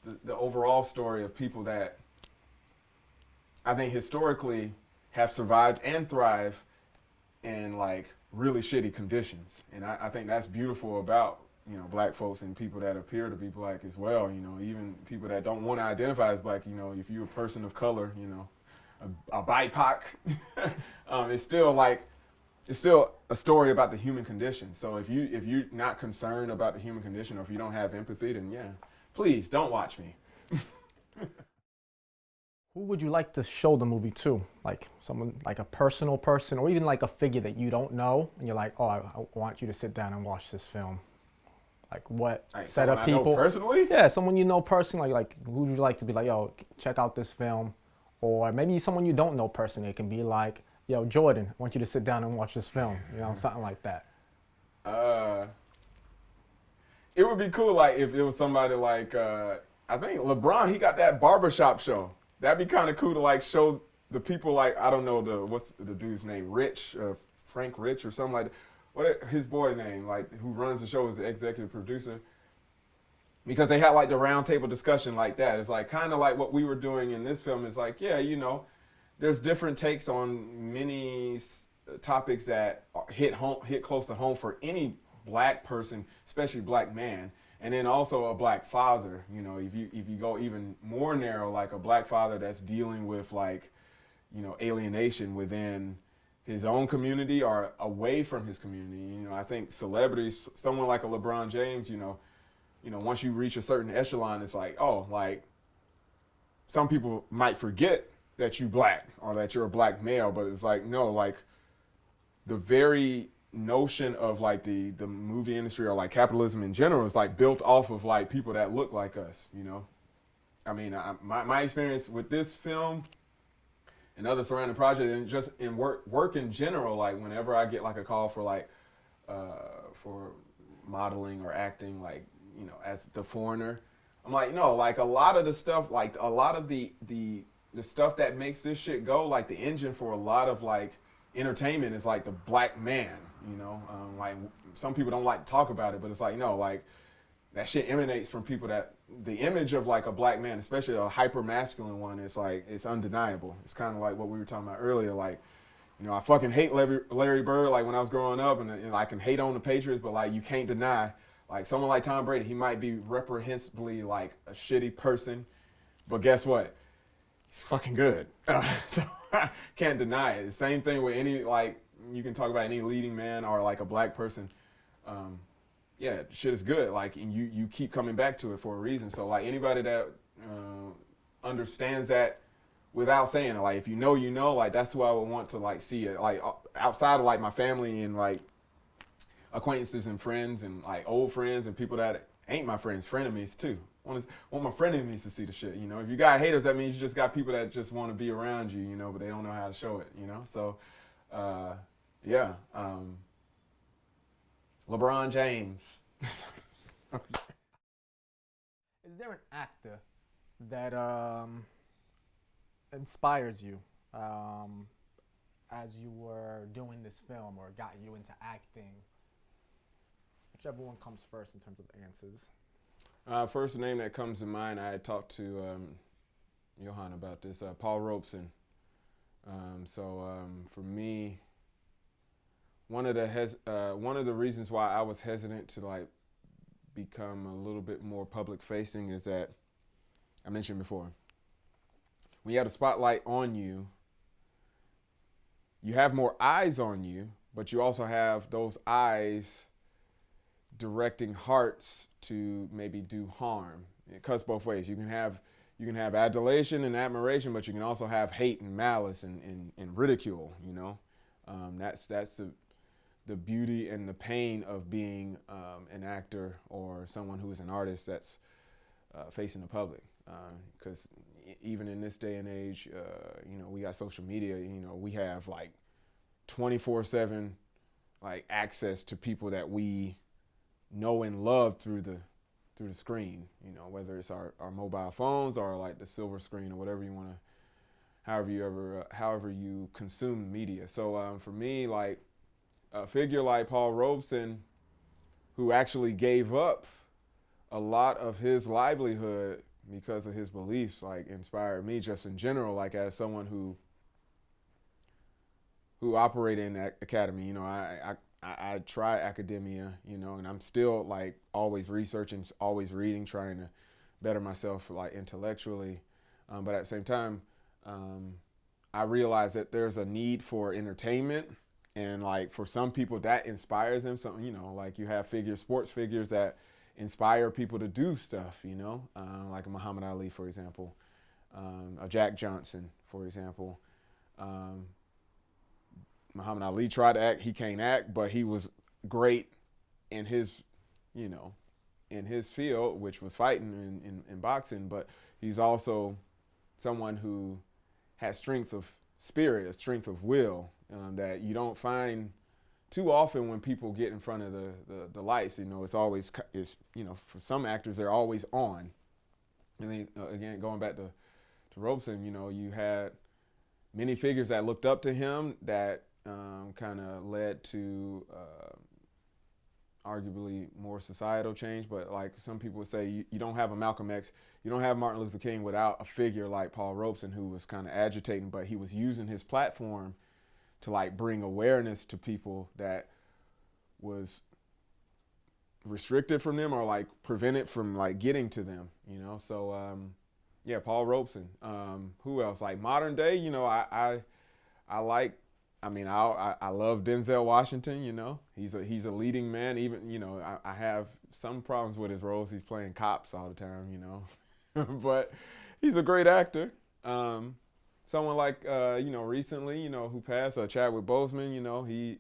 the overall story of people that I think historically have survived and thrive in like really shitty conditions. And I think that's beautiful about, you know, black folks and people that appear to be black as well. You know, even people that don't want to identify as black, you know, if you're a person of color, you know, a BIPOC, it's still a story about the human condition. So if you're not concerned about the human condition, or if you don't have empathy, then yeah, please don't watch me. Who would you like to show the movie to? Like someone, like a personal person, or even like a figure that you don't know, and you're like, oh, I want you to sit down and watch this film. Like what set of people? I know personally? Yeah, someone you know personally. Like who would you like to be like, yo, check out this film? Or maybe someone you don't know personally. It can be like, yo, Jordan, I want you to sit down and watch this film. You know, something like that. It would be cool, like if it was somebody like I think LeBron. He got that barbershop show. That'd be kind of cool to like show the people, like, I don't know what's the dude's name, Rich, Frank Rich or something like that. What his boy name, like who runs the show, is the executive producer. Because they had like the round table discussion like that. It's like kind of like what we were doing in this film. Is like, yeah, you know, there's different takes on many topics that hit close to home for any black person, especially black man, and then also a black father. You know, if you go even more narrow, like a black father that's dealing with like, you know, alienation within his own community or away from his community. You know, I think celebrities, someone like a LeBron James, you know, once you reach a certain echelon, it's like, oh, like some people might forget that you black or that you're a black male, but it's like, no, like the very notion of like the movie industry or like capitalism in general is like built off of like people that look like us, you know? I mean, my experience with this film and other surrounding projects, and just in work in general, like whenever I get like a call for like for modeling or acting, like, you know, as the foreigner, I'm like, no, like a lot of the stuff, like a lot of the stuff that makes this shit go, like the engine for a lot of like entertainment is like the black man, you know. Like some people don't like to talk about it, but it's like, no, like that shit emanates from people that the image of like a black man, especially a hyper masculine one, is like, it's undeniable. It's kind of like what we were talking about earlier, like, you know, I fucking hate Larry Bird, like when I was growing up, and I can hate on the Patriots, but like you can't deny, like someone like Tom Brady, he might be reprehensibly like a shitty person, but guess what? He's fucking good. So I can't deny it. The same thing with any, like, you can talk about any leading man or like a black person. Yeah, shit is good. Like, and you keep coming back to it for a reason. So like anybody that understands that without saying it, like if you know, you know, like that's who I would want to like see it. Like outside of like my family and like acquaintances and friends and like old friends and people that ain't my friends, frenemies too. Want my frenemies to see the shit, you know. If you got haters, that means you just got people that just want to be around you, you know, but they don't know how to show it, you know. So, yeah, LeBron James. Is there an actor that inspires you um, as you were doing this film or got you into acting? Whichever one comes first in terms of answers. First name that comes to mind, I had talked to Johan about this, Paul Robeson. For me, one of the reasons why I was hesitant to like become a little bit more public facing is that I mentioned before, when you have a spotlight on you, you have more eyes on you, but you also have those eyes directing hearts to maybe do harm. It cuts both ways. You can have adulation and admiration, but you can also have hate and malice and ridicule. That's the beauty and the pain of being an actor or someone who is an artist that's facing the public. Because even in this day and age, we got social media. We have like 24/7 like access to people that we know and love through the screen, whether it's our mobile phones or like the silver screen or whatever you want to, however you consume media. So for me, like a figure like Paul Robeson, who actually gave up a lot of his livelihood because of his beliefs, like inspired me just in general, like as someone who operated in that academy. I try academia, and I'm still like always researching, always reading, trying to better myself like intellectually. But at the same time, I realize that there's a need for entertainment, and like for some people that inspires them. So like you have sports figures that inspire people to do stuff. Like a Muhammad Ali, for example, a Jack Johnson, for example. Muhammad Ali tried to act. He can't act, but he was great in his, in his field, which was fighting in boxing. But he's also someone who has strength of spirit, a strength of will that you don't find too often when people get in front of the lights. It's always, for some actors, they're always on. And then, again, going back to Robeson, you had many figures that looked up to him that kind of led to arguably more societal change. But like some people would say, you don't have a Malcolm X, you don't have Martin Luther King without a figure like Paul Robeson, who was kind of agitating, but he was using his platform to like bring awareness to people that was restricted from them or like prevented from like getting to them. Yeah, Paul Robeson. Who else? Like modern day, I like. I love Denzel Washington. He's a leading man. Even I have some problems with his roles. He's playing cops all the time. But he's a great actor. Someone like recently who passed, Chadwick Boseman. He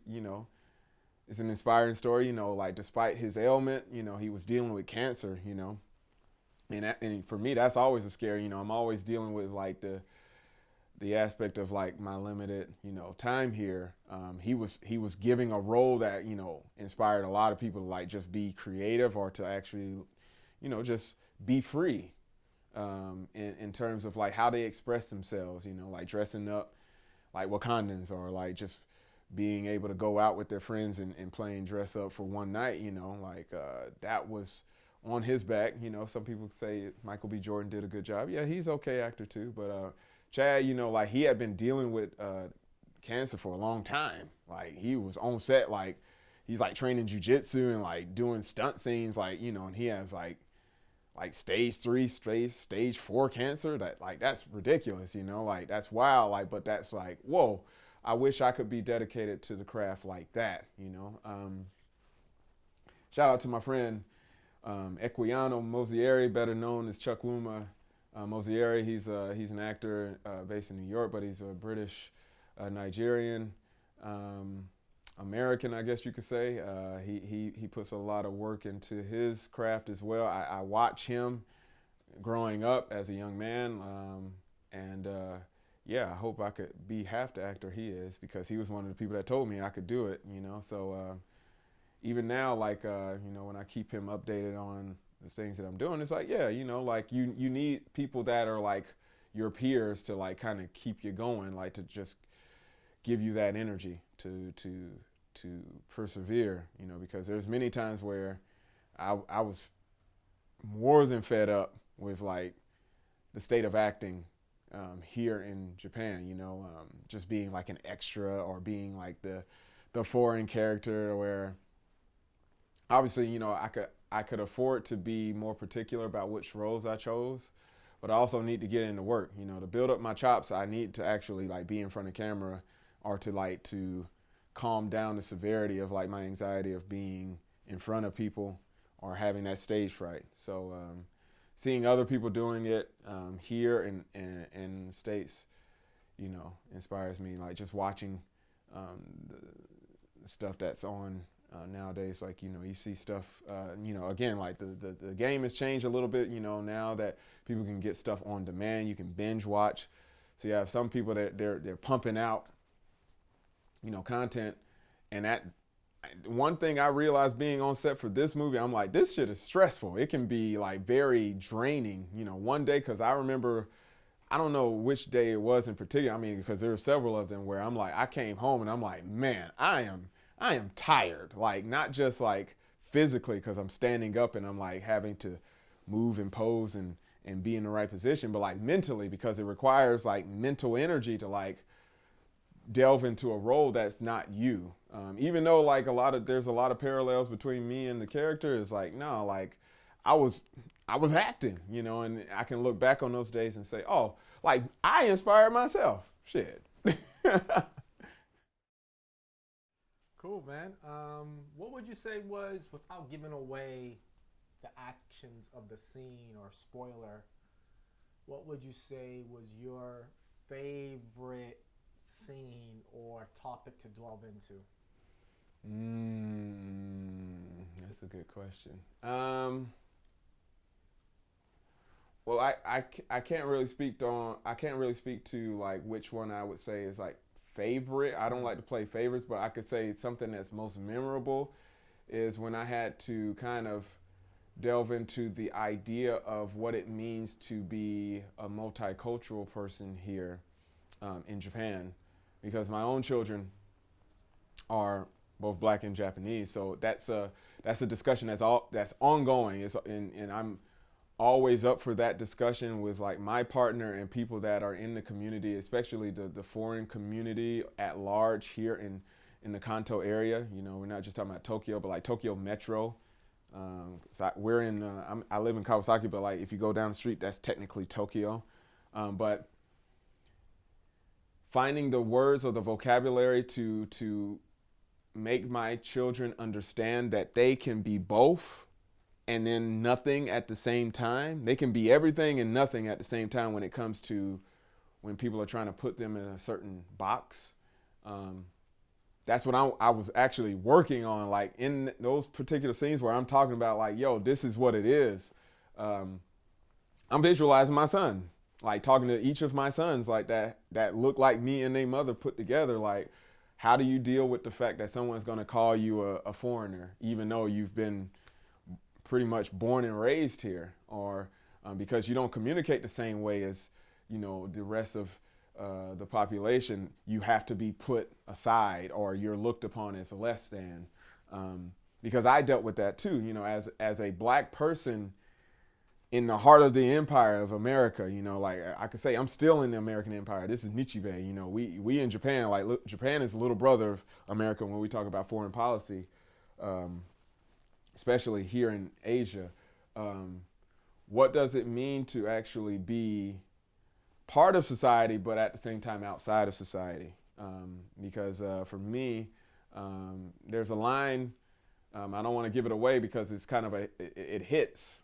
is an inspiring story. Like despite his ailment, he was dealing with cancer. And for me, that's always a scary. I'm always dealing with like the aspect of like my limited, time here. He was giving a role that, inspired a lot of people to like just be creative or to actually, just be free in terms of like how they express themselves, like dressing up like Wakandans or like just being able to go out with their friends and playing dress up for one night, that was on his back. Some people say Michael B. Jordan did a good job. Yeah, he's okay actor too, but Chad, like he had been dealing with cancer for a long time. Like he was on set, like he's like training jujitsu and like doing stunt scenes, like and he has like stage 3, stage 4 cancer. That's ridiculous, like that's wild. Like, but that's like, whoa, I wish I could be dedicated to the craft like that. Shout out to my friend Equiano Mosieri, better known as Chuck Wuma. Mosieri, he's an actor based in New York, but he's a British Nigerian American, I guess you could say. He puts a lot of work into his craft as well. I watch him growing up as a young man, I hope I could be half the actor he is, because he was one of the people that told me I could do it. So even now, like when I keep him updated on the things that I'm doing, it's like, yeah, like you need people that are like your peers to like kind of keep you going, like to just give you that energy to persevere, because there's many times where I was more than fed up with like the state of acting here in Japan, just being like an extra or being like the foreign character where obviously, I could afford to be more particular about which roles I chose, but I also need to get into work. To build up my chops, I need to actually like be in front of camera, or to calm down the severity of like my anxiety of being in front of people or having that stage fright. So seeing other people doing it here in the States, inspires me. Like just watching the stuff that's on nowadays, like you see stuff again, like the game has changed a little bit, now that people can get stuff on demand, you can binge watch. So you have some people that they're pumping out content, and that one thing I realized being on set for this movie, I'm like, this shit is stressful. It can be like very draining, one day, because I remember, I don't know which day it was in particular. I mean, because there were several of them where I'm like, I came home and I'm like, man, I am tired. Like not just like physically because I'm standing up and I'm like having to move and pose and be in the right position, but like mentally because it requires like mental energy to like delve into a role that's not you. Even though like there's a lot of parallels between me and the character, it's like, no, like I was acting, and I can look back on those days and say, oh, like I inspired myself. Shit. Cool, man. What would you say was, without giving away the actions of the scene or spoiler, what would you say was your favorite scene or topic to delve into? That's a good question. Well, I can't really speak to like which one I would say is like favorite. I don't like to play favorites, but I could say something that's most memorable is when I had to kind of delve into the idea of what it means to be a multicultural person here in Japan, because my own children are both black and Japanese. So that's a discussion that's ongoing. And I'm always up for that discussion with like my partner and people that are in the community, especially the foreign community at large here in the Kanto area. We're not just talking about Tokyo, but like Tokyo Metro. We're in. I live in Kawasaki, but like if you go down the street, that's technically Tokyo. But finding the words or the vocabulary to make my children understand that they can be both and then nothing at the same time. They can be everything and nothing at the same time when it comes to when people are trying to put them in a certain box. That's what I was actually working on, like in those particular scenes where I'm talking about like, yo, this is what it is. I'm visualizing my son, like talking to each of my sons like that look like me and their mother put together. Like, how do you deal with the fact that someone's going to call you a foreigner, even though you've been pretty much born and raised here, or because you don't communicate the same way as the rest of the population, you have to be put aside or you're looked upon as less than. Because I dealt with that too, as a black person in the heart of the empire of America. Like I could say I'm still in the American empire. This is Nichibei. We in Japan, like Japan is the little brother of America when we talk about foreign policy, especially here in Asia. What does it mean to actually be part of society, but at the same time outside of society? Because for me, there's a line, I don't want to give it away because it's kind of it hits,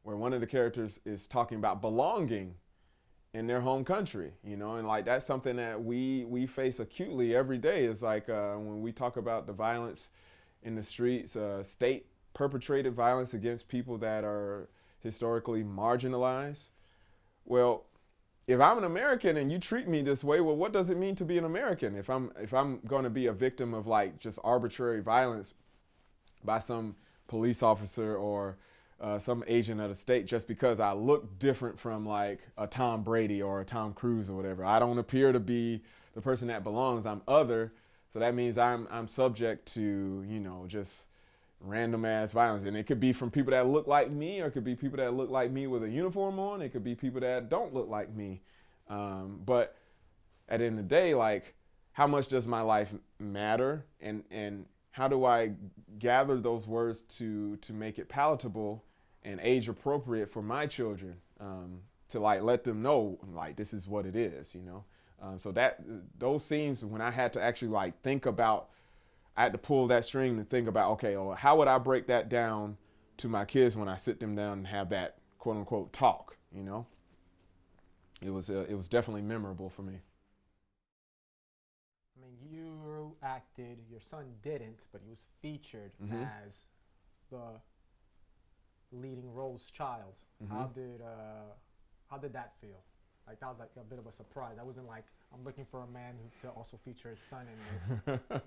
where one of the characters is talking about belonging in their home country, and like that's something that we face acutely every day. Is like when we talk about the violence in the streets, state perpetrated violence against people that are historically marginalized. Well, if I'm an American and you treat me this way, well, what does it mean to be an American? If I'm going to be a victim of like just arbitrary violence by some police officer or some agent of the state just because I look different from like a Tom Brady or a Tom Cruise or whatever. I don't appear to be the person that belongs. I'm other, so that means I'm subject to, you know, just random ass violence, and it could be from people that look like me, or it could be people that look like me with a uniform on. It could be people that don't look like me. But at the end of the day, like, how much does my life matter, and how do I gather those words to make it palatable and age appropriate for my children, to like let them know like this is what it is, you know. So that those scenes when I had to actually like think about, I had to pull that string and think about, okay, well, how would I break that down to my kids when I sit them down and have that quote unquote talk, you know. It was definitely memorable for me. I mean, you acted, your son didn't, but he was featured as the leading role's child. How did that feel? Like, that was like a bit of a surprise. I wasn't like, I'm looking for a man to also feature his son in this.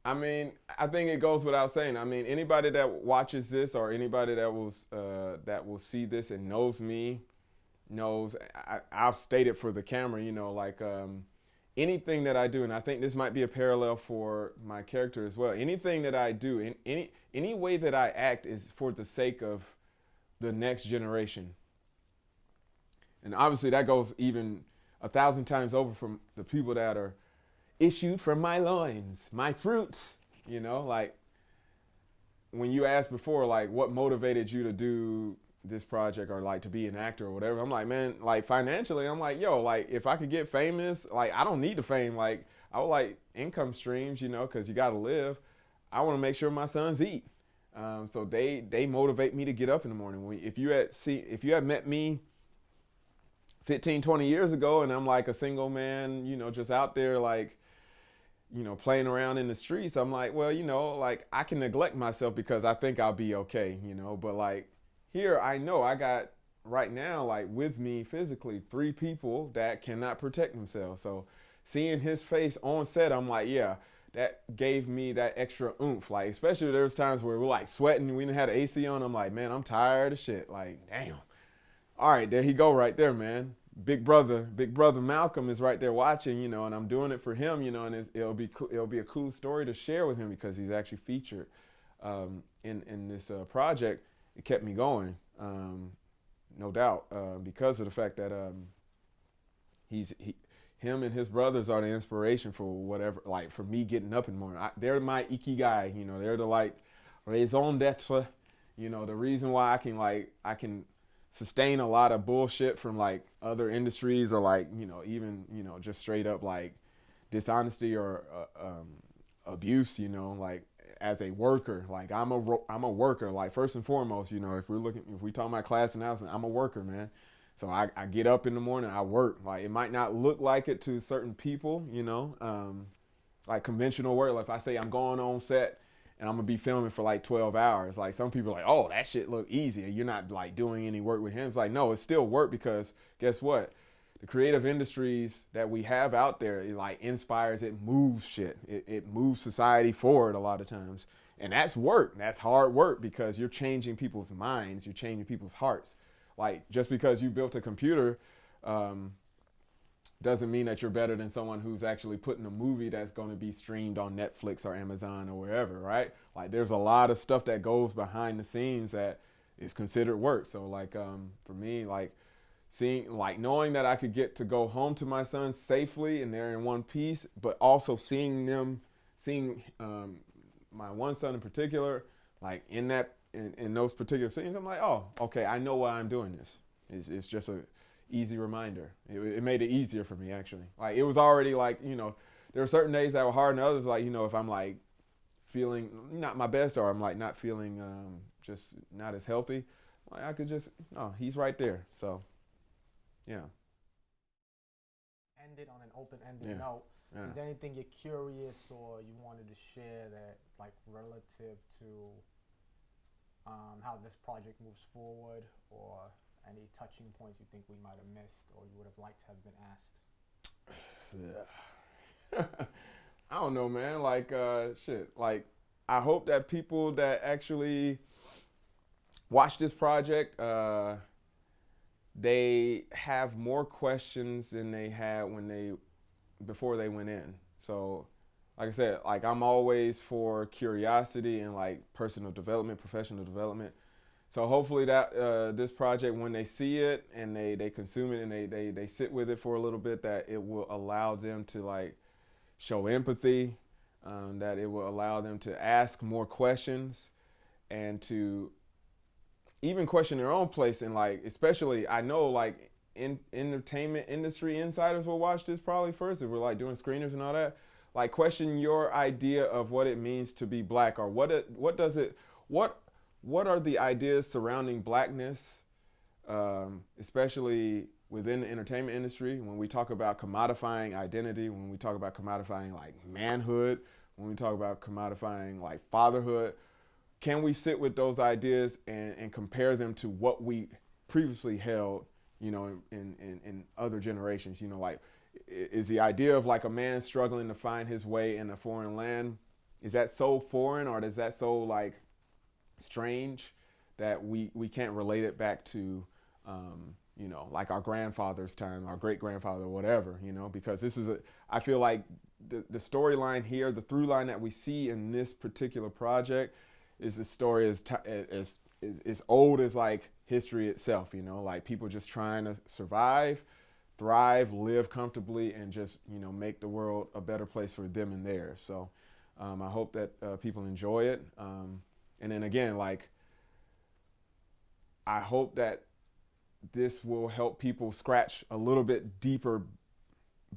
I mean, I think it goes without saying. I mean, anybody that watches this, or anybody that will see this and knows me, knows I've stated for the camera, you know, like anything that I do, and I think this might be a parallel for my character as well. Anything that I do, in any way that I act, is for the sake of the next generation. And obviously that goes even 1,000 times over from the people that are issued from my loins, my fruit, you know. Like, when you asked before, like, what motivated you to do this project, or like to be an actor or whatever, I'm like, man, like financially, I'm like, yo, like if I could get famous, like I don't need the fame. Like, I would like income streams, you know, because you got to live. I want to make sure my sons eat. So they motivate me to get up in the morning. If you had met me 15, 20 years ago, and I'm like a single man, you know, just out there like, you know, playing around in the streets, I'm like, well, you know, like I can neglect myself because I think I'll be okay, you know. But like here, I know I got right now, like with me physically, 3 people that cannot protect themselves. So seeing his face on set, I'm like, yeah, that gave me that extra oomph. Like, especially there's times where we're like sweating, we didn't have the AC on. I'm like, man, I'm tired of shit. Like, damn. All right, there he go right there, man. Big brother Malcolm is right there watching, you know, and I'm doing it for him, you know, and it'll be a cool story to share with him because he's actually featured in this project. It kept me going, no doubt, because of the fact that him and his brothers are the inspiration for whatever, like for me getting up in the morning. They're my ikigai, you know. They're the like raison d'être, you know, the reason why I can sustain a lot of bullshit from like other industries, or like, you know, even, you know, just straight up like dishonesty or abuse, you know, like as a worker. Like I'm a worker, like first and foremost, you know. If we talking about class analysis, I'm a worker, man. So I get up in the morning, I work. Like, it might not look like it to certain people, you know, like conventional work. Like if I say I'm going on set and I'm gonna be filming for like 12 hours. Like, some people are like, oh, that shit look easy. You're not like doing any work with him. It's like, no, it's still work, because guess what? The creative industries that we have out there, it like inspires, it moves shit. It moves society forward a lot of times. And that's work. That's hard work, because you're changing people's minds. You're changing people's hearts. Like, just because you built a computer, doesn't mean that you're better than someone who's actually putting a movie that's going to be streamed on Netflix or Amazon or wherever, right? Like, there's a lot of stuff that goes behind the scenes that is considered work. So like, for me, like knowing that I could get to go home to my sons safely and they're in one piece, but also seeing my one son in particular, like in those particular scenes, I'm like, oh, okay, I know why I'm doing this. It's just a easy reminder. It made it easier for me, actually. Like, it was already like, you know, there were certain days that were hard, and others, like, you know, if I'm like feeling not my best, or I'm like not feeling just not as healthy, like I could just, oh, he's right there. So yeah. Ended on an open-ended note. Yeah. Is there anything you're curious or you wanted to share that, like, relative to how this project moves forward, or any touching points you think we might have missed or you would have liked to have been asked? Yeah. I don't know, man. Like, shit. Like, I hope that people that actually watch this project, they have more questions than they had before they went in. So, like I said, like I'm always for curiosity and like personal development, professional development. So hopefully that this project, when they see it and they consume it and they sit with it for a little bit, that it will allow them to like show empathy, that it will allow them to ask more questions and to even question their own place in, like, especially I know like in entertainment industry insiders will watch this probably first if we're like doing screeners and all that. Like question your idea of what it means to be black, or what are the ideas surrounding blackness, especially within the entertainment industry, when we talk about commodifying identity, when we talk about commodifying like manhood, when we talk about commodifying like fatherhood. Can we sit with those ideas and compare them to what we previously held, in other generations? Like, is the idea of like a man struggling to find his way in a foreign land, is that so foreign, or is that so like strange that we can't relate it back to, like our grandfather's time, our great grandfather, whatever, because I feel like the storyline here, the through line that we see in this particular project is the story as old as like history itself, like people just trying to survive, thrive, live comfortably, and just, make the world a better place for them and theirs. So I hope that people enjoy it. And then again, like, I hope that this will help people scratch a little bit deeper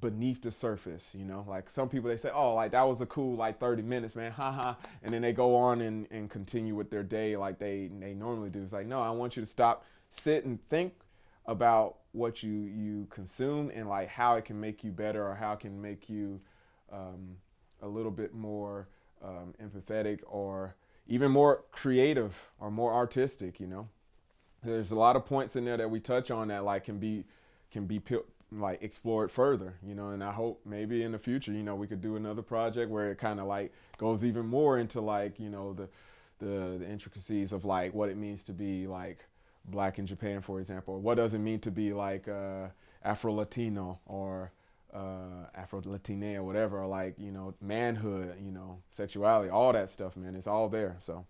beneath the surface, like some people, they say, oh, like that was a cool like 30 minutes, man, haha, and then they go on and continue with their day like they normally do. It's like, no, I want you to stop, sit and think about what you consume and like how it can make you better, or how it can make you a little bit more empathetic, or even more creative or more artistic. There's a lot of points in there that we touch on that like can be like explored further, and I hope maybe in the future, we could do another project where it kind of like goes even more into like, the intricacies of like what it means to be like black in Japan, for example, or what does it mean to be like Afro-Latino, or Afro-Latina, or whatever, or like, manhood, sexuality, all that stuff, man, it's all there. So